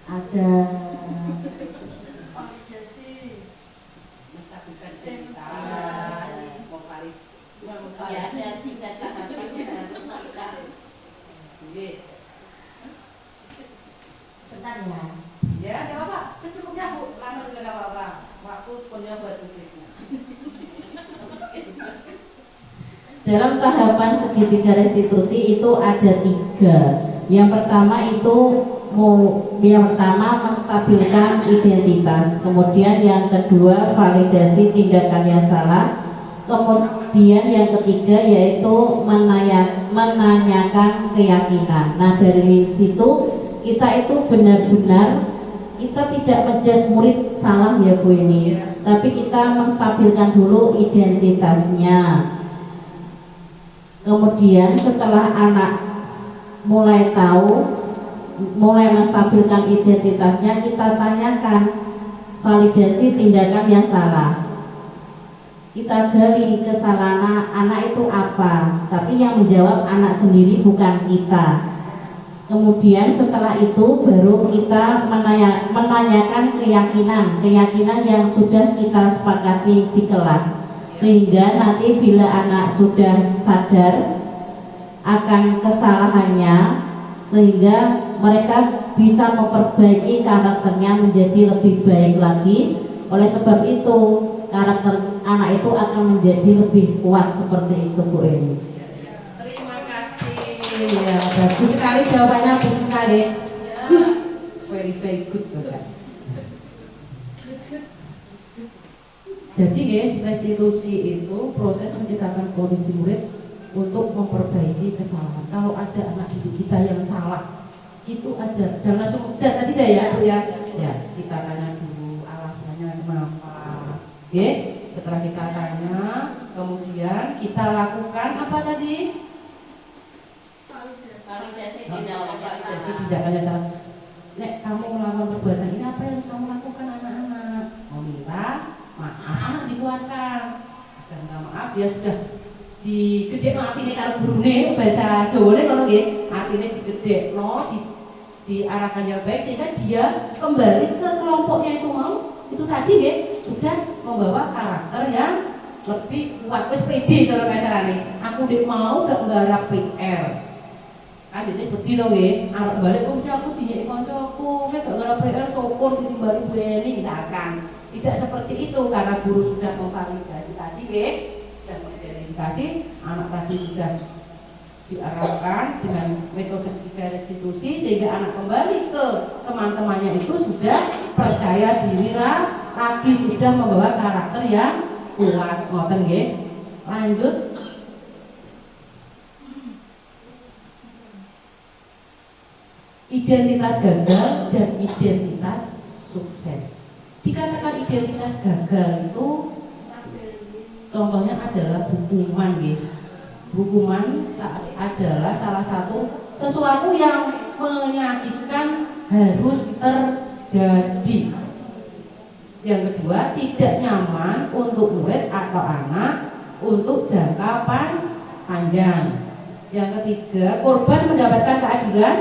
Ada ya, ada 3 tahapan yang harus dilakukan. Bentar ya. Ya, nggak apa-apa. Secukupnya, Bu. Lama juga nggak apa-apa. Waktu sepenuhnya buat Bu Krisna. Dalam tahapan segitiga restitusi itu ada 3. Yang pertama itu menstabilkan identitas. Kemudian yang kedua validasi tindakan yang salah. Kemudian yang ketiga yaitu menanyakan keyakinan. Nah, dari situ kita itu benar-benar kita tidak menjudge murid salah ya Bu ini, tapi kita menstabilkan dulu identitasnya. Kemudian setelah anak mulai tahu, mulai menstabilkan identitasnya, kita tanyakan validasi tindakan yang salah. Kita gali kesalahan anak itu apa, tapi yang menjawab anak sendiri bukan kita. Kemudian setelah itu baru kita menanyakan keyakinan yang sudah kita sepakati di kelas, sehingga nanti bila anak sudah sadar akan kesalahannya, sehingga mereka bisa memperbaiki karakternya menjadi lebih baik lagi. Oleh sebab itu karakter anak itu akan menjadi lebih kuat seperti itu, Bu Eni. Terima kasih. Ya, bagus sekali jawabannya, bagus sekali. Good, very good, Bapak. Jadi ya, restitusi itu proses menciptakan kondisi murid untuk memperbaiki kesalahan. Kalau ada anak didik kita yang salah, itu aja, jangan langsung jat tadi deh ya, Bu ya. Ya, kita tanya dulu alasannya kenapa. Oke, setelah kita tanya, kemudian kita lakukan apa tadi? Validasi tindakannya salah. Nek kamu melakukan perbuatan ini, apa yang harus kamu lakukan anak-anak? Meminta maaf, anak dikuatkan. Dan minta maaf, dia sudah digedek atine karo gurune, bahasa Jawane ngono nggih. Atine digedekno, diarahkan yang baik sehingga dia kembali ke kelompoknya itu mau. Itu tadi nggih sudah membawa karakter yang lebih kuat. Wis pede cara kasarane. Aku ndek mau gak nggarap PR. Kan dene wedi to nggih, arep balik kok aku dinyeki kancaku, kowe gak nggarap PR syukur ditimbali Bu Eni misalkan. Tidak seperti itu karena guru sudah memvalidasi tadi nggih, sudah mengidentifikasi anak tadi sudah diarahkan dengan metode segitiga restitusi sehingga anak kembali ke teman-temannya itu sudah percaya diri lagi, sudah membawa karakter yang kuat. Ngoten nggih. Lanjut. Identitas gagal dan identitas sukses. Dikatakan identitas gagal itu contohnya adalah hukuman nggih. Hukuman adalah salah satu sesuatu yang menyakitkan harus terjadi. Yang kedua, tidak nyaman untuk murid atau anak untuk jangka panjang. Yang ketiga, korban mendapatkan keadilan,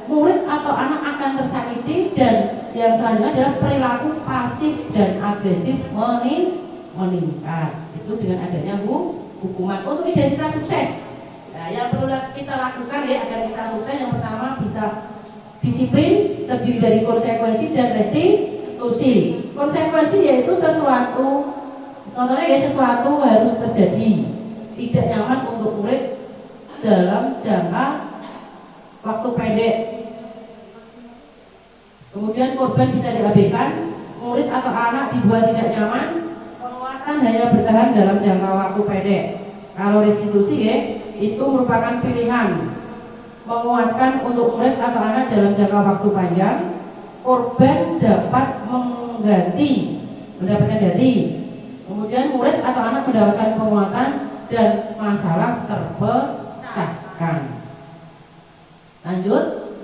murid atau anak akan tersakiti, dan yang selanjutnya adalah perilaku pasif dan agresif meningkat. Itu dengan adanya hukuman. Untuk identitas sukses, nah, yang perlu kita lakukan ya agar kita sukses, yang pertama bisa disiplin, terdiri dari konsekuensi dan restitusi. Konsekuensi yaitu sesuatu, contohnya ya sesuatu harus terjadi, tidak nyaman untuk murid dalam jangka waktu pendek. Kemudian korban bisa diabaikan, murid atau anak dibuat tidak nyaman, penguatan hanya bertahan dalam jangka waktu pendek. Kalau restitusi ya, itu merupakan pilihan, menguatkan untuk murid atau anak dalam jangka waktu panjang. Korban dapat mendapatkan ganti. Kemudian murid atau anak mendapatkan penguatan dan masalah terpecahkan. Lanjut.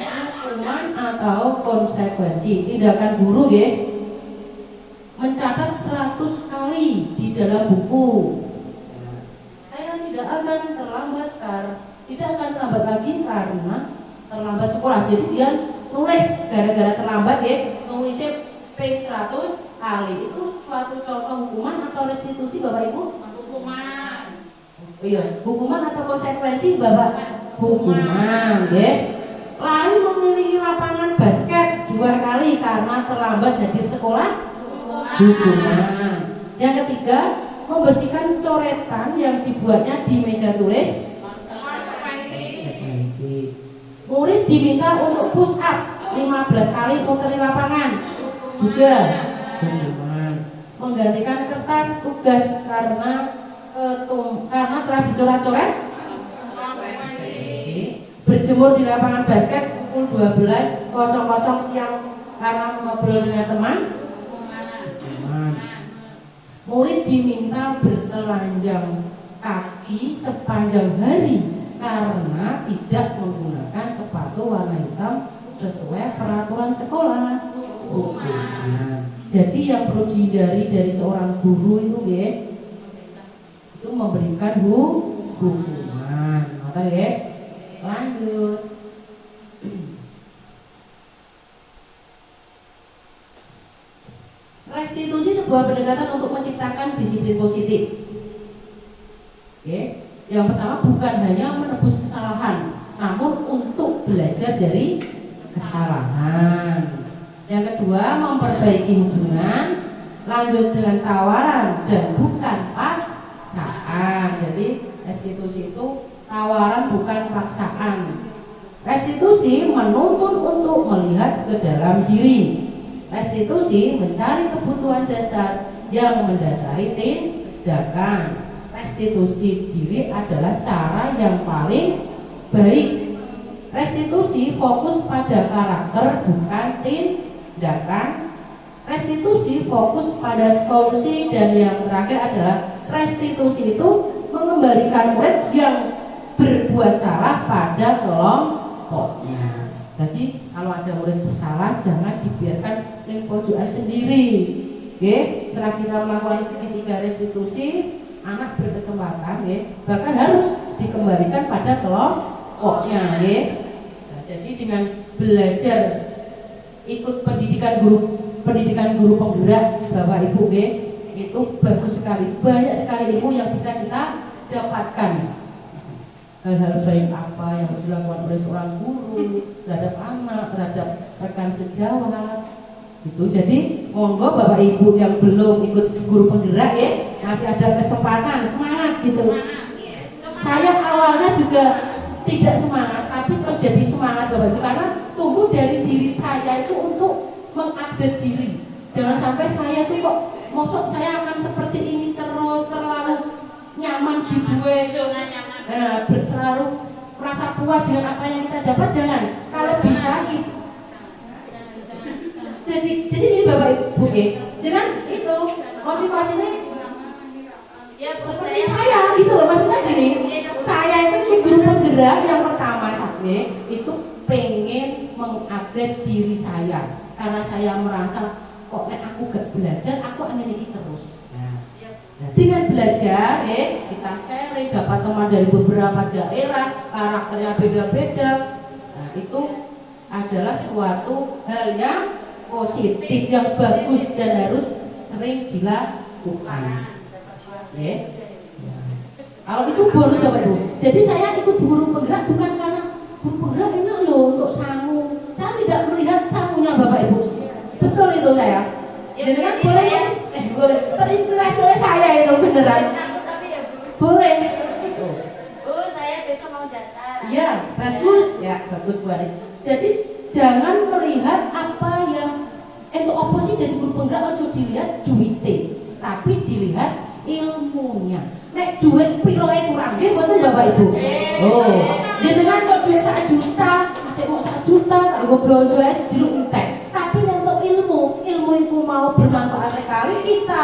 Hukuman atau konsekuensi. Tindakan guru ya, mencatat 100 kali di dalam buku. Saya tidak akan terlambat lagi karena terlambat sekolah. Jadi dia nulis gara-gara terlambat ya, nulisnya P100 kali. Itu suatu contoh hukuman atau restitusi Bapak Ibu? Hukuman. Iya, hukuman atau konsekuensi Bapak? Hukuman ya. Lari memiliki lapangan basket 2 kali karena terlambat hadir sekolah. Hukuman. Yang ketiga, membersihkan coretan yang dibuatnya di meja tulis. Konsekuensi. Murid diminta untuk push up 15 kali muteri lapangan, juga hukuman. Menggantikan kertas tugas karena telah dicoret-coret. Berjemur di lapangan basket pukul 12.00 siang karena ngobrol dengan teman. Murid diminta bertelanjang kaki sepanjang hari karena tidak menggunakan sepatu warna hitam sesuai peraturan sekolah. Jadi yang perlu dihindari dari seorang guru itu ya, itu memberikan hukuman. Ntar ya. Lanjut. Restitusi sebuah pendekatan untuk menciptakan disiplin positif. Oke. Yang pertama, bukan hanya menebus kesalahan, namun untuk belajar dari kesalahan. Yang kedua, memperbaiki hubungan, lanjut dengan tawaran dan bukan paksaan. Jadi restitusi itu tawaran bukan paksaan. Restitusi menuntun untuk melihat ke dalam diri. Restitusi mencari kebutuhan dasar yang mendasari tindakan. Restitusi diri adalah cara yang paling baik. Restitusi fokus pada karakter bukan tindakan. Restitusi fokus pada solusi, dan yang terakhir adalah restitusi itu mengembalikan murid yang berbuat salah pada kelompoknya. Jadi kalau ada murid bersalah, jangan dibiarkan di pojokan sendiri. Oke, setelah kita melakukan segitiga restitusi, anak berkesempatan bahkan harus dikembalikan pada kelompoknya. Nah, jadi dengan belajar ikut pendidikan guru penggerak Bapak Ibu itu bagus sekali, banyak sekali ilmu yang bisa kita dapatkan. Hal-hal baik apa yang harus dilakukan oleh seorang guru terhadap anak, terhadap rekan sejawat itu. Jadi monggo Bapak Ibu yang belum ikut guru penggerak masih ada kesempatan, semangat gitu. Saya awalnya juga tidak semangat, tapi terjadi semangat Bapak Ibu karena tumbuh dari diri saya itu untuk mengupdate diri. Jangan sampai saya tuh kok mosok saya akan seperti ini terus, terlalu nyaman di gue, terlalu merasa puas dengan apa yang kita dapat. Jangan. Kalau bisa jadi ini Bapak Ibu jangan itu motivasinya seperti saya gitu loh. Maksudnya gini, saya itu guru penggerak yang pertama itu pengen mengupgrade diri saya karena saya merasa kok aku gak belajar, aku ingin ini terus. Nah, Dengan belajar, kita sharing, dapat teman dari beberapa daerah, karakternya beda-beda. Nah, itu adalah suatu hal yang positif, yang bagus dan harus sering dilakukan. Ya. Kalau itu bonus Bapak Ibu. Jadi saya ikut guru penggerak bukan karena guru penggerak enak loh untuk sangu. Saya tidak melihat sangunya Bapak Ibu. Betul itu saya. Jadi kan boleh terinspirasi oleh saya itu beneran. Boleh. Bu, saya besok mau daftar. Iya, bagus. Ya, bagus Bu Aris. Jadi jangan melihat apa yang untuk oposisi dari guru penggerak ojo dilihat duitnya, tapi dilihat ilmunya. Nek duit piroe kurang nggih mboten Bapak Ibu. Oh, jenengan kok duit 1 juta, adek mau 1 juta, kanggo blonjo ae diluk entek. Tapi nek untuk ilmu itu mau bermanfaat sekali kita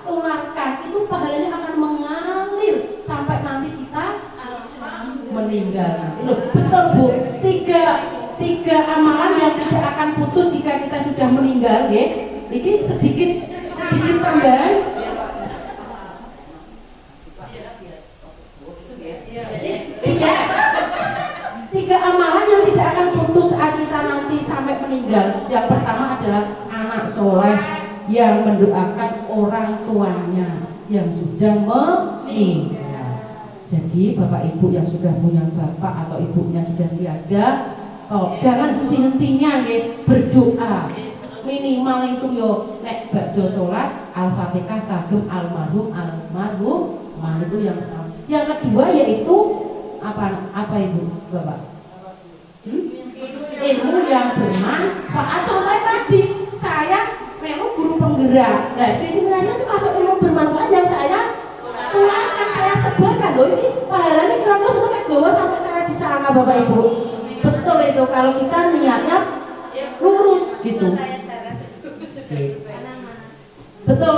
tularkan, itu pahalanya akan mengalir sampai nanti kita meninggal. Loh, betul Bu. Tiga amalan yang tidak akan putus jika kita sudah meninggal, ya. Ini sedikit tambahan. Tiga amalan yang tidak akan putus saat kita nanti sampai meninggal. Yang pertama adalah anak soleh yang mendoakan orang tuanya yang sudah meninggal. Jadi Bapak Ibu yang sudah punya bapak atau ibunya sudah tiada, jangan henti-hentinya ya berdoa. Minimal itu yo nek badhe salat Al-Fatihah kagem almarhum. Nah, itu yang pertama. Yang kedua yaitu apa Ibu Bapak? Ilmu yang bermanfaat. Contohnya tadi saya memang guru penggerak. Nah, diseminasi itu masuk ilmu bermanfaat yang saya tularkan, saya sebarkan. Loh, ini pahalanya kira-kira semua tergawa sampai saya di sana Bapak Ibu. Betul itu kalau kita niatnya lurus gitu. Betul.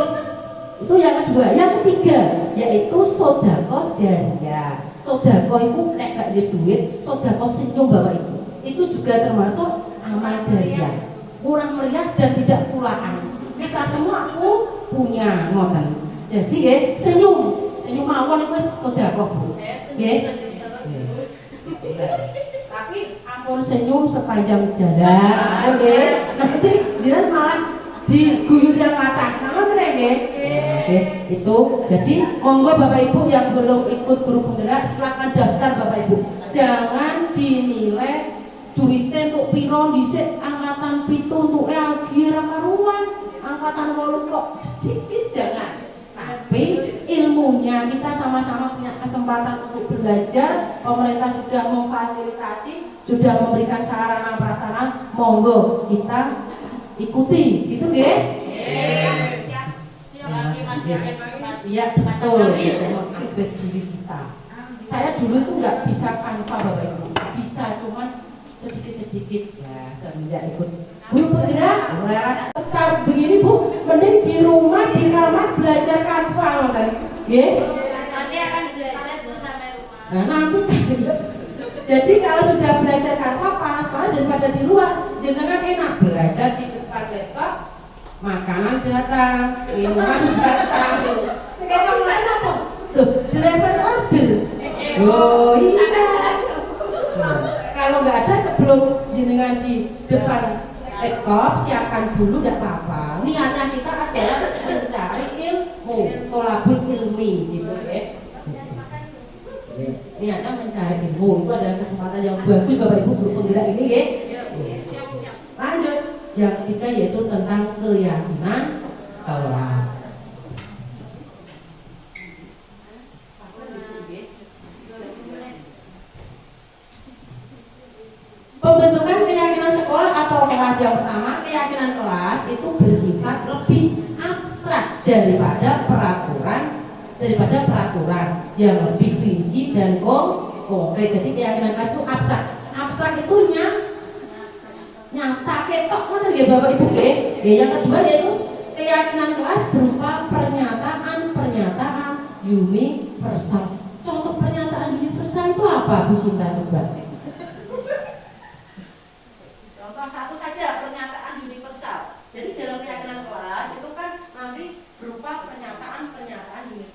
Itu yang kedua. Yang ketiga yaitu sedekah jariyah. Sedekah itu nek gak ada duit, sedekah senyum Bapak Ibu. Itu juga termasuk amal jariyah. Murah meriah dan tidak pulaan. Kita semua punya ngoten. Jadi ya senyum mawon itu sedekah Bu. Nggih. Tapi ampun senyum sepanjang jalan. Nggih. Nanti jenengan malah diguyur yang kata. Ngoten nggih. Oke, itu jadi monggo Bapak Ibu yang belum ikut guru penggerak silakan daftar Bapak Ibu. Jangan dinilai duitnya untuk piro dhisik angkatan 7 untuk akhir karuan, angkatan 8 kok sedikit jangan. Tapi ilmunya kita sama-sama punya kesempatan untuk belajar. Pemerintah sudah memfasilitasi, sudah memberikan sarana prasarana, monggo kita ikuti, gitu nggih? Iya betul, mengupgrade diri kita. Saya dulu itu nggak bisa tanpa Bapak Ibu, bisa cuman sedikit-sedikit ya semenjak ikut guru penggerak. Sekitar begini Bu, mending di rumah di kamar belajar kanva, kan? Nanti akan belajar itu sampai rumah. Nah, nanti jadi kalau sudah belajar kanva panas-panas daripada di luar, jenengan enak belajar di depan laptop. Makanan datang, minuman datang. Sekarang saya apa? Tuh, deliver order. Oh iya. Kalau nggak ada sebelum jenengan di depan laptop, siapkan dulu, tidak apa-apa. Niatnya kita adalah mencari ilmu, tolabul ilmi, gitu ya. Niatnya mencari ilmu itu adalah kesempatan yang bagus Bapak Ibu guru penggerak ini ya. Lanjut. Yang ketiga yaitu tentang keyakinan kelas. Pembentukan keyakinan sekolah atau kelas yang pertama, keyakinan kelas itu bersifat lebih abstrak daripada peraturan yang lebih rinci dan konkret. Jadi keyakinan kelas itu abstrak. Abstrak itu nyata ketok ngoten nggih Bapak Ibu nggih. Yang kedua yaitu keyakinan kelas berupa pernyataan universal. Contoh pernyataan universal itu apa Bu Sinta coba? Contoh satu saja pernyataan universal. Jadi dalam keyakinan kelas itu kan nanti berupa pernyataan universal.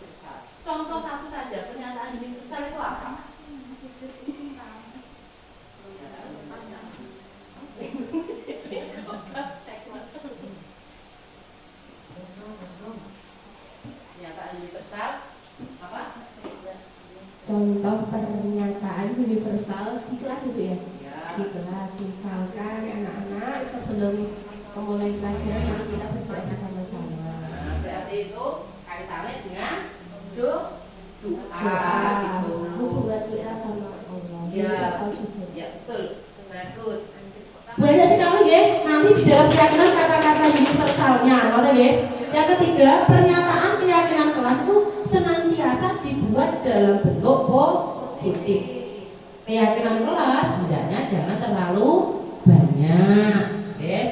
universal di kelas itu ya? Di kelas, misalkan anak-anak sebelum memulai pelajaran nanti kita berdoa bersama-sama. Berarti itu kaitannya dengan doa gitu. Hubungan kita sama Allah. Ya, Universal juga. ya betul, bagus. Banyak sekali ya, nanti di dalam keyakinan kata-kata universalnya, ngerti ya. Yang ketiga, pernyataan keyakinan kelas itu senantiasa dibuat dalam bentuk positif. Keyakinan kelas hendaknya jangan terlalu banyak, ya,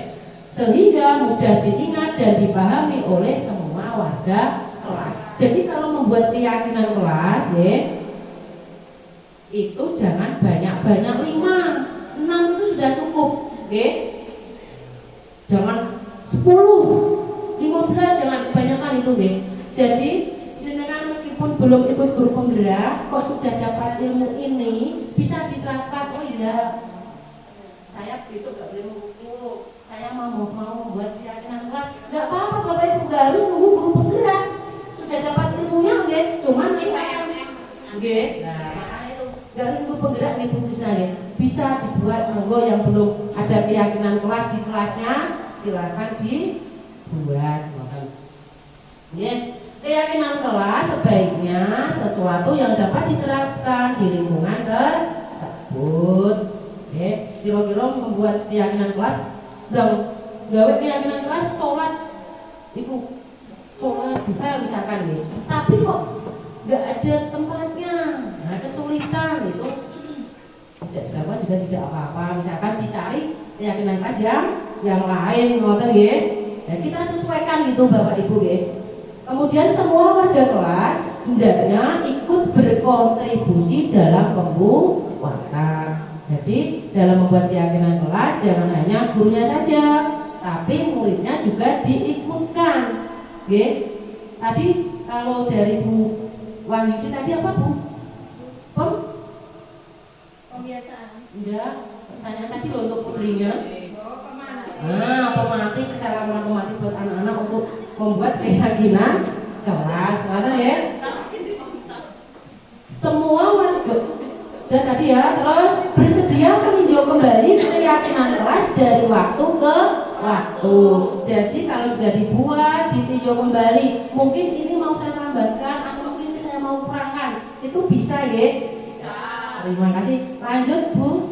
sehingga mudah diingat dan dipahami oleh semua warga kelas. Jadi kalau membuat keyakinan kelas, ya, itu jangan banyak-banyak 5, 6 itu sudah cukup. Oke, jangan 10, 15, jangan kebanyakan itu, oke. Jadi jenengan meskipun belum ikut grup penggerak, kok sudah dapat ilmu ini, bisa diterapkan. Oh iya, saya besok gak boleh mengukur, saya mau membuat keyakinan kelas. Gak apa-apa, Bapak Ibu gak harus nunggu grup penggerak. Sudah dapat ilmunya, oke. Cuman ini akan, oke. Nah, makanya itu gak harus nunggu penggerak, nih Bu Krisna, ya. Bisa dibuat, monggo yang belum ada keyakinan kelas di kelasnya silakan dibuat. Ya, keyakinan kelas sebaiknya sesuatu yang dapat diterapkan di lingkungan tersebut. Ya, kira-kira membuat keyakinan kelas dan gawe keyakinan kelas sholat itu sholat duha misalkan ya. Tapi kok nggak ada tempatnya, nah kesulitan itu. Tidak dilakukan juga tidak apa-apa. Misalkan dicari keyakinan kelas yang lain, ngoten nggih. Ya, kita sesuaikan gitu Bapak Ibu nggih. Kemudian semua warga kelas hendaknya ikut berkontribusi dalam pembuatan. Jadi dalam membuat keyakinan kelas jangan hanya gurunya saja, tapi muridnya juga diikutkan. Nggih. Tadi kalau dari Bu Wahyudi tadi apa Bu? Pembiasaan. Enggak, pertanyaan tadi loh untuk putrinya. Pemantik, kita lakukan pemantik buat anak-anak untuk membuat keyakinan kelas, kata ya. Semua warga, dan tadi ya, terus bersedia meninjau kembali keyakinan kelas dari waktu ke waktu. Jadi kalau sudah dibuat, ditinjau kembali, mungkin ini mau saya tambahkan atau mungkin ini saya mau kurangkan, itu bisa ya. Terima kasih. Lanjut Bu.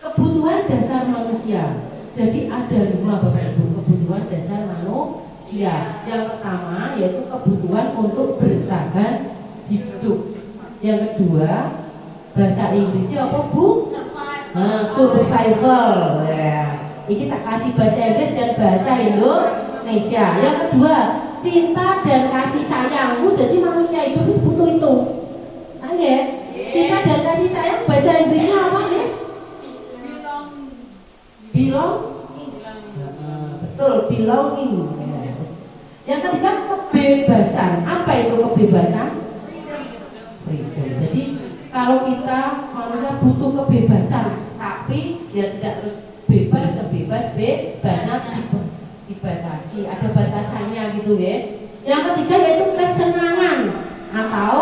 Kebutuhan dasar manusia. Jadi ada 5 Bapak Ibu kebutuhan dasar manusia. Yang pertama yaitu kebutuhan untuk bertahan hidup. Yang kedua bahasa Inggrisnya apa Bu? Survival. Ya. Ini tak kasih bahasa Inggris dan bahasa Indonesia. Yang kedua cinta dan kasih sayang. Jadi manusia hidup itu butuh itu. Ya? Cinta dan kasih sayang bahasa Inggrisnya apa ya? Belonging. Betul, belonging. Yang ketiga kebebasan. Apa itu kebebasan? Freedom. Jadi kalau kita manusia butuh kebebasan, tapi ya tidak terus bebas sebebas-bebasnya dibatasi, ada batasannya gitu ya. Yang ketiga yaitu kesenangan atau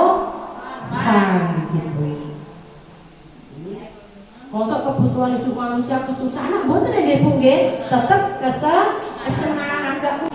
fun gitu. Mosok kebutuhan hidup manusia kesusahan, mboten nggih Bu nggih, tetap kesenangan gak.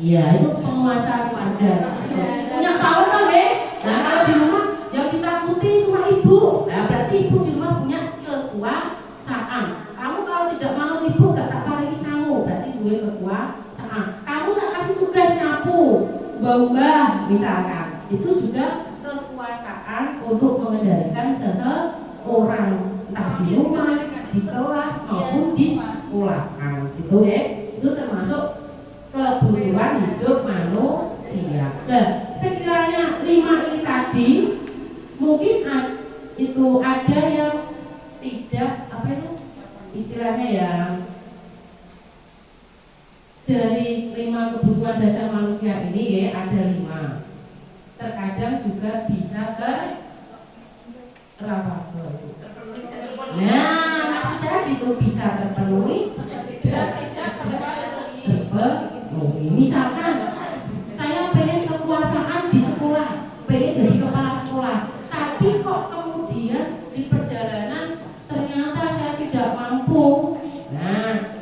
Iya, itu penguasa keluarga. Punya power kan nggih? Nah, kalau di rumah yang ditakuti cuma ibu. Nah, berarti ibu di rumah punya kekuasaan. Kamu kalau tidak mau ibu gak tak paringi sangu, berarti gue kekuasaan. Kamu tak kasih tugas nyapu, mbah misalkan. Itu juga kekuasaan untuk mengendalikan seseorang, entah di rumah, di kelas maupun di sekolahan. Gitu ya. Itu termasuk kebutuhan hidup manusia. Nah, sekiranya 5 ini tadi mungkin itu ada yang tidak apa itu istilahnya ya, dari 5 kebutuhan dasar manusia ini ya ada 5. Terkadang juga bisa terpenuhi. Nah, maksud saya gitu bisa terpenuhi. Misalkan saya pengen kekuasaan di sekolah pengen jadi kepala sekolah, tapi kok kemudian di perjalanan ternyata saya tidak mampu. Nah,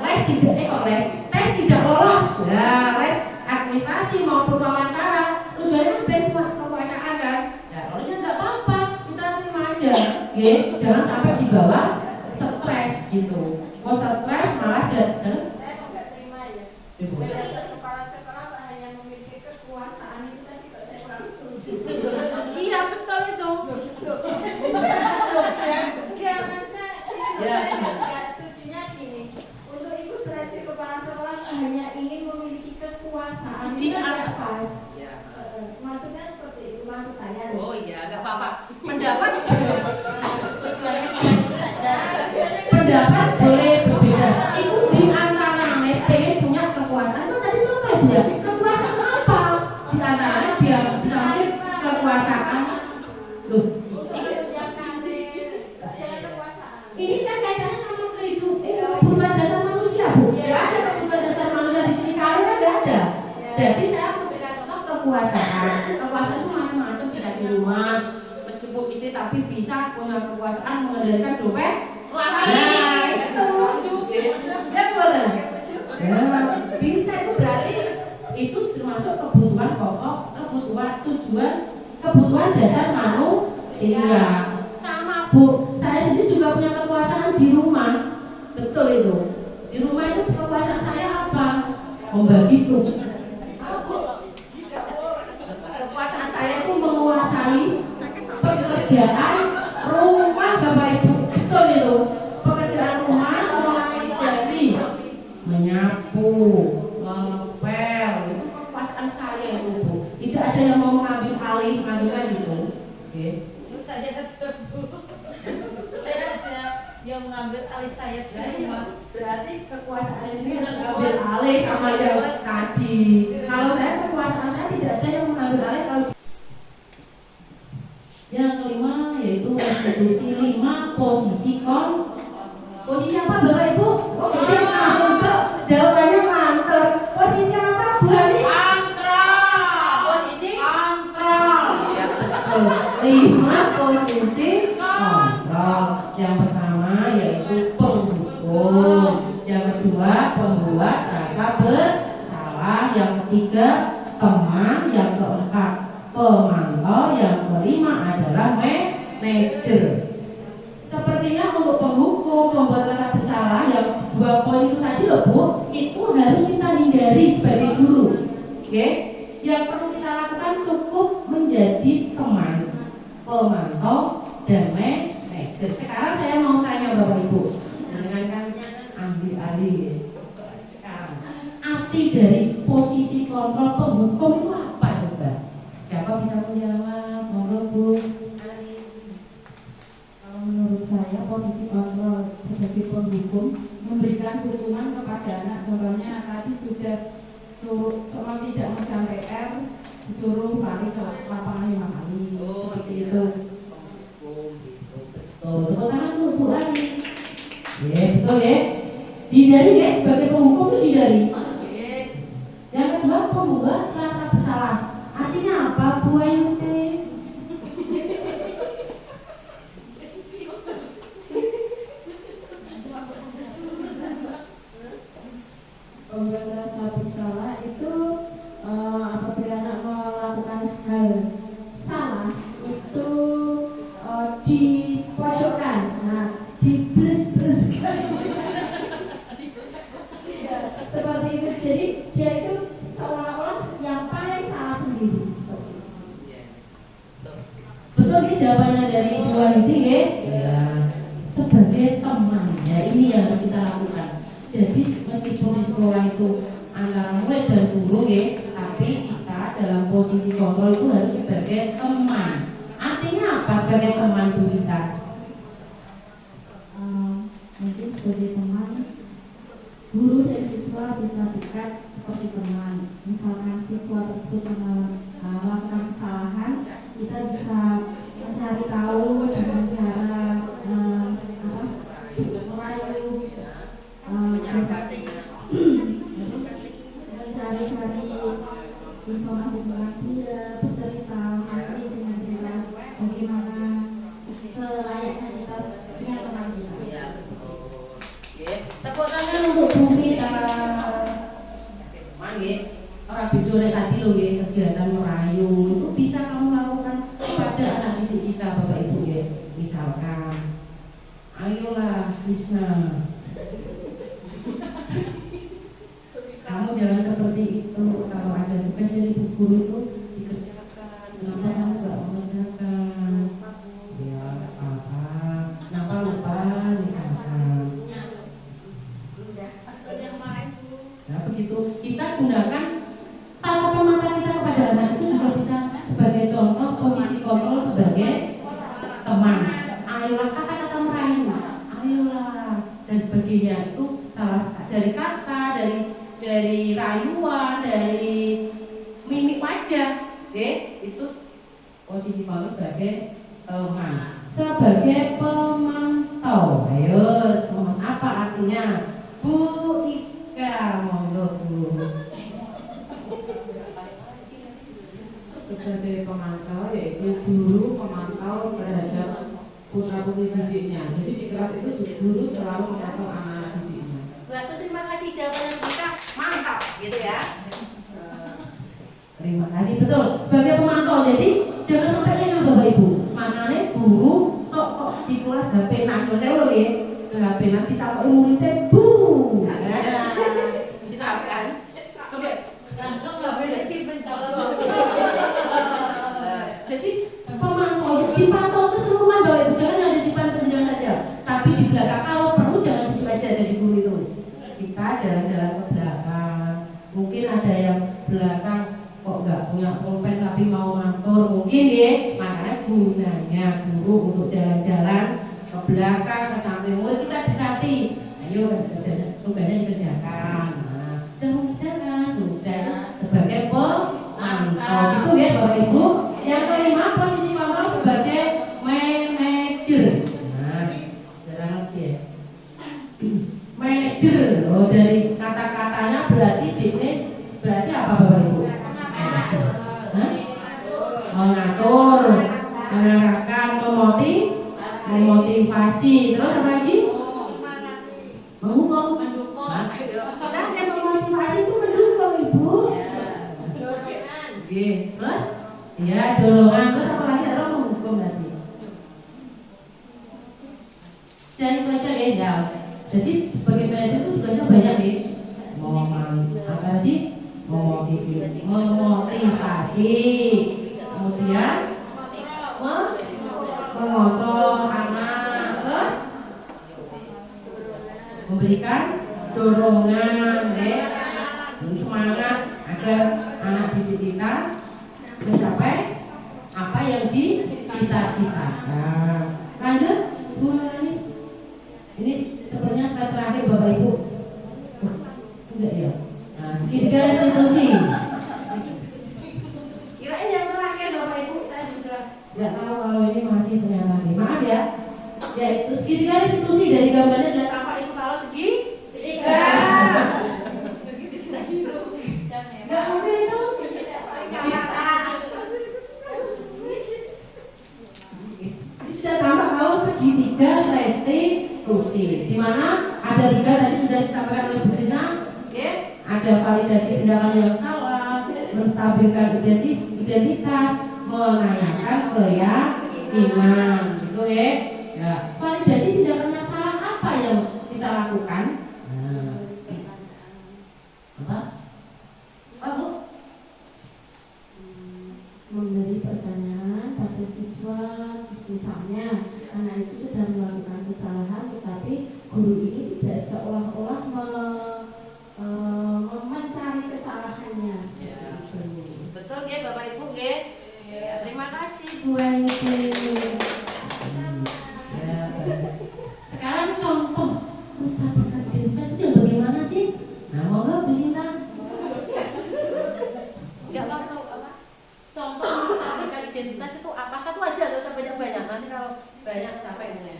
tes tidak lolos. Nah, tes administrasi maupun wawancara tujuannya biar kekuasaan kan. Ya lolosnya nggak apa-apa, kita terima aja. Oke, jangan sampai dibawa stres gitu. Kok stres malah jadi. Saya kok nggak terima ya. Mendapat kepala sekolah tak hanya memiliki kekuasaan itu tadi kok saya kurang setuju. Iya betul itu. Enggak, maksudnya Ya. enggak setujunya gini. Untuk ibu seleksi kepala sekolah tak hanya ingin memiliki kekuasaan Di itu kan nggak atas. pas. Ya. Maksudnya seperti itu maksud saya. Oh iya, nggak apa-apa. Pendapat Tujuannya bukan itu saja. pendapat boleh berbeda. Itu di antaranya pengen punya kekuasaan. Itu tadi contoh ibu ya. Kekuasaan apa? Di antaranya biar bisa mungkin kekuasaan. Loh, Yang karir, jangan kekuasaan. ini kan kaitannya sama kehidupan, kebutuhan dasar manusia, Bu. Tidak ada kebutuhan dasar manusia di sini, kalian kan nggak ada. Jadi saya memberikan contoh kekuasaan. Kekuasaan itu macam-macam, bisa di rumah, meskipun istri tapi bisa punya kekuasaan mengendalikan dompet suami. Nah, itu. Ya boleh. Ya, bisa itu berarti itu termasuk kebutuhan pokok, kebutuhan dasar manusia. Sama Bu, saya sendiri juga punya kekuasaan di rumah. Betul itu. Di rumah itu kekuasaan saya apa? Membagi tuh. Kekuasaan saya itu menguasai pekerjaan rumah Bapak Ibu. Betul itu. Pekerjaan rumah mulai dari menyapu, ngepel, itu kekuasaan saya itu Bu. Tidak ada yang mau mengambil alih kan gitu. Oke. Saya ada Bu. Saya ada yang mengambil alih saya di rumah. Berarti kekuasaan ini harus diambil alih sama yang tadi. Kalau saya kekuasaan saya tidak ada yang mengambil alih. Kalau yang kelima yaitu konstitusi 5 posisi posisi apa Bapak Ibu? Oh ini mantap, jawabannya mantap. Posisi apa Bu Hanis? Posisi ya betul. 5 posisi kontrol. Yang pertama yaitu penghukum, yang kedua pembuat rasa bersalah, yang ketiga teman, yang keempat pemantau, yang kelima adalah manajer. Sepertinya untuk penghukum, pembuat rasa bersalah, yang 2 poin itu tadi loh Bu, itu harus kita hindari sebagai guru. Oke? Yang perlu kita lakukan cukup menjadi teman, pemantau, dan manajer. Sekarang saya mau tanya Bapak Ibu, dengan kan ahli-ahli sekarang, arti dari posisi kontrol penghukum itu apa coba? Siapa bisa menjawab? Monggo Bu. Kalau menurut saya posisi kontrol sebagai penghukum memberikan hukuman kepada anak. Contohnya tadi sudah suruh soal tidak mencapai PR disuruh balik ke lapangan 5 kali. Oh, Seperti iya. itu. Tepuk tangan dulu Bu Ani. Ya betul ya. Dihindari ya, sebagai penghukum itu dihindari. Yang kedua pembuat rasa bersalah. Artinya apa Bu Ayuti? Pembuat rasa bersalah itu apabila anak melakukan hal salah itu dipojokkan, diberes-bereskan. Seperti itu. Jadi dia itu seolah-olah yang paling salah sendiri. Seperti itu. Betul ini jawabannya dari Bu Ayuti ya? Ya. Sebagai teman, ya ini yang harus kita lakukan. Jadi meskipun di sekolah itu antara murid dan guru ya, tapi kita dalam posisi kontrol itu harus sebagai teman. Artinya apa sebagai teman Bu Rita? Mungkin sebagai teman, guru dan siswa bisa dekat seperti teman. Misalkan siswa tersebut melakukan kesalahan, kita bisa mencari tahu dengan cara merayu, mencari informasi tentang dia, bercerita Krisna. Kamu jangan seperti itu. Kalau ada tugas dari Bu Guru itu dikerjakan. Kenapa kamu nggak mengerjakan? Ya apa? Kenapa lupa misalkan? Nah begitu kita gunakan tatapan mata kita kepada anak itu juga bisa sebagai contoh, posisi kontrol sebagai teman. Ayolah, kata-kata merayu, ayolah dan sebagainya itu salah dari kata, dari rayuan, dari mimik wajah, itu posisi kontrol sebagai teman, sebagai pemantau. Ayo, apa artinya? Bu Ika, monggo Bu. Sebagai pemantau, yaitu guru pemantau terhadap putra-putri didiknya. Jadi di kelas itu guru selalu memantau anak-anak didiknya. Batu, terima kasih jawabannya kita mantap gitu ya. Terima kasih, betul. Sebagai pemantau, jadi jangan sampai lengah Bapak Ibu. Makanya guru sok kok di kelas HP nak saya loh ya. HP nanti takoki muridnya bu. Bisa kan? Langsung nggak boleh dipencalon. Jadi pemantau, dipantau keseluruhan Bapak Ibu, jangan ada di depan penjenengan saja, tapi di belakang kalau perlu jangan belajar dari guru itu. Kita jalan-jalan ke belakang. Mungkin ada yang belakang kok nggak punya pulpen tapi mau mantur, mungkin ya. Makanya gunanya guru untuk jalan-jalan ke belakang, ke samping murid kita dekati. Ayo tugasnya dikerjakan. Nah, dan mengerjakan sudah sebagai pemantau. Itu ya Bapak Ibu. Yang kelima, posisi kontrol sebagai manajer. Nah, jarang ngerti ya. Manajer, dari kata-katanya berarti DP berarti apa Bapak Ibu? Mengatur, mengarahkan, memotivasi, terus apa lagi? Mendukung. Nah, yang memotivasi itu mendukung Ibu. Terus? Ya, dorongan, terus apa lagi? Ada mendukung tadi. Jadi itu aja ya. Jadi sebagai manajer itu tugasnya banyak ya. Apa tadi? Memotivasi, kemudian mengontrol anak, terus memberikan dorongan, semangat agar anak didik kita mencapai apa yang dicita-citakan. Lanjut, Bu Anis. Ini sepertinya slide terakhir Bapak Ibu. Enggak ya? Nah, segitiga restitusi. Kirain yang terakhir Bapak Ibu, saya juga nggak tahu kalau ini masih ternyata nih. Maaf ya. Yaitu segitiga restitusi, dari gambarnya sudah tampak itu kalau segitiga. Nggak mungkin itu. Ini sudah tampak kalau segitiga restitusi, di mana ada 3 tadi sudah disampaikan oleh Bu Krisna. Ada validasi tindakan yang salah, menstabilkan identitas, menanyakan keyakinan, gitu ya. Ya, validasi tindakannya salah apa yang kita lakukan? Apa Bu? Memberi pertanyaan pada siswa, misalnya anak itu sedang melakukan kesalahan, tetapi guru ini tidak seolah-olah mencari kesalahannya. Betul ya Bapak Ibu ya. Terima kasih Bu Eni. Sekarang contoh menstabilkan identitas itu bagaimana sih? Nah, monggo Bu Sinta. Enggak apa-apa. Contoh menstabilkan identitas itu apa? Satu aja, enggak usah banyak-banyak. Nanti kalau banyak capek ya.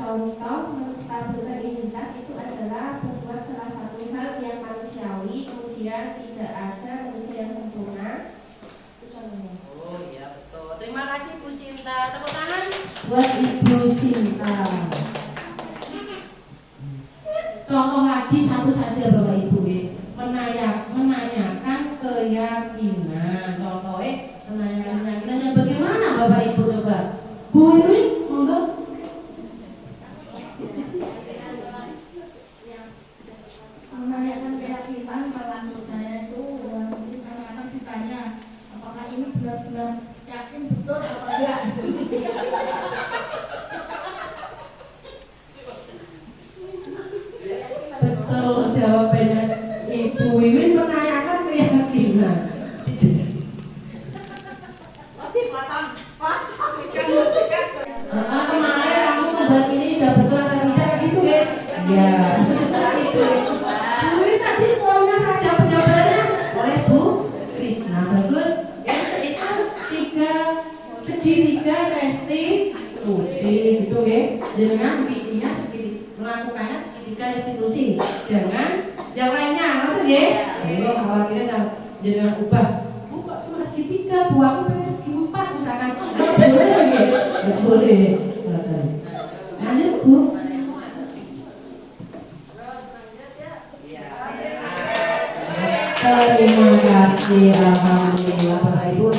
Contoh menstabilkan identitas itu adalah berbuat salah satu hal yang manusiawi, kemudian tidak ada manusia yang sempurna. Itu contohnya. Oh iya betul. Terima kasih Bu Sinta. Tepuk tangan Buat Ibu Sinta. Contoh lagi satu saja Bapak Ibu menanyakan keyakinan. Contohnya menanyakan keyakinan yang bagaimana Bapak Ibu? coba. Bu Wiwin, monggo. Menanyakan keyakinan kalau saya itu mungkin anak-anak ditanya apakah ini benar-benar yakin betul apa enggak. Betul jawabannya Ibu Wiwin menanyakan keyakinan. Kemarin kamu membuat ini udah betul atau tidak gitu ya? Ya. Bu Wiwin tadi maunya saja penjawabannya oleh Bu Krisna. Bagus. Yang itu segitiga restitusi gitu ya. Dengan bidinya melakukannya segitiga restitusi. Jangan yang lainnya, ngerti ya? Ayo khawatirnya jangan ubah. Bu kok cuma segitiga, Bu aku pengen segi 4 misalkan. Nggak boleh ya? Nggak boleh. Lanjut Bu. Terima kasih, alhamdulillah Bapak Ibu.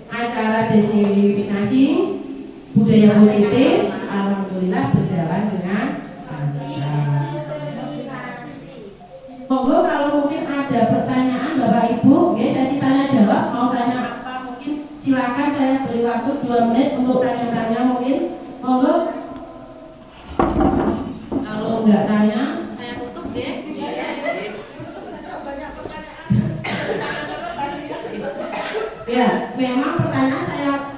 Acara designifikasi budaya positif alhamdulillah berjalan dengan lancar. Monggo kalau mungkin ada pertanyaan Bapak Ibu, ya sesi tanya jawab, mau tanya apa mungkin silakan, saya beri waktu 2 menit untuk tanya-tanya mungkin. Monggo. Kalau nggak tanya, saya tutup deh. Ya, memang pertanyaan saya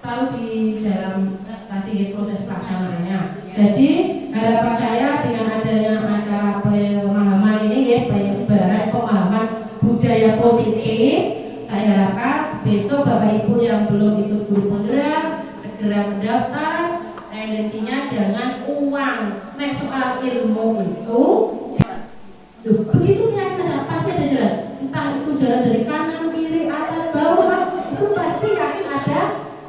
taruh di dalam tadi proses pelaksananya. Jadi harapan saya dengan adanya acara pemahaman ini ya, penyebaran pemahaman budaya positif, saya harapkan besok Bapak Ibu yang belum ikut guru penggerak segera mendaftar. Tendensinya jangan uang, nek soal ilmu itu. Duh, begitu nyata pasti ada jalan. Entah itu jalan dari kanan, kiri, atas, bawah, itu pasti yakin ada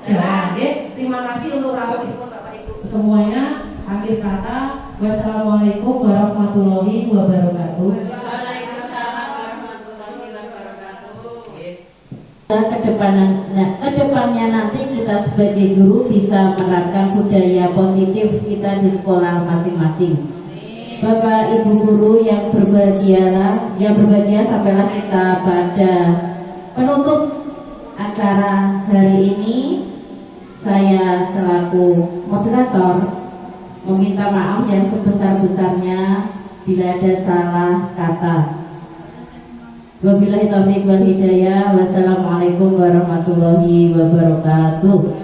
jalan. Ya. Terima kasih untuk rawat itu Bapak Ibu semuanya. Akhir kata, wassalamualaikum warahmatullahi wabarakatuh. Waalaikumsalam warahmatullahi wabarakatuh. Kedepannya nanti kita sebagai guru bisa menerapkan budaya positif kita di sekolah masing-masing. Bapak Ibu guru yang berbahagia sampailah kita pada penutup acara hari ini. Saya selaku moderator meminta maaf yang sebesar-besarnya bila ada salah kata. Wabillahi taufiq wal hidayah. Wassalamualaikum warahmatullahi wabarakatuh.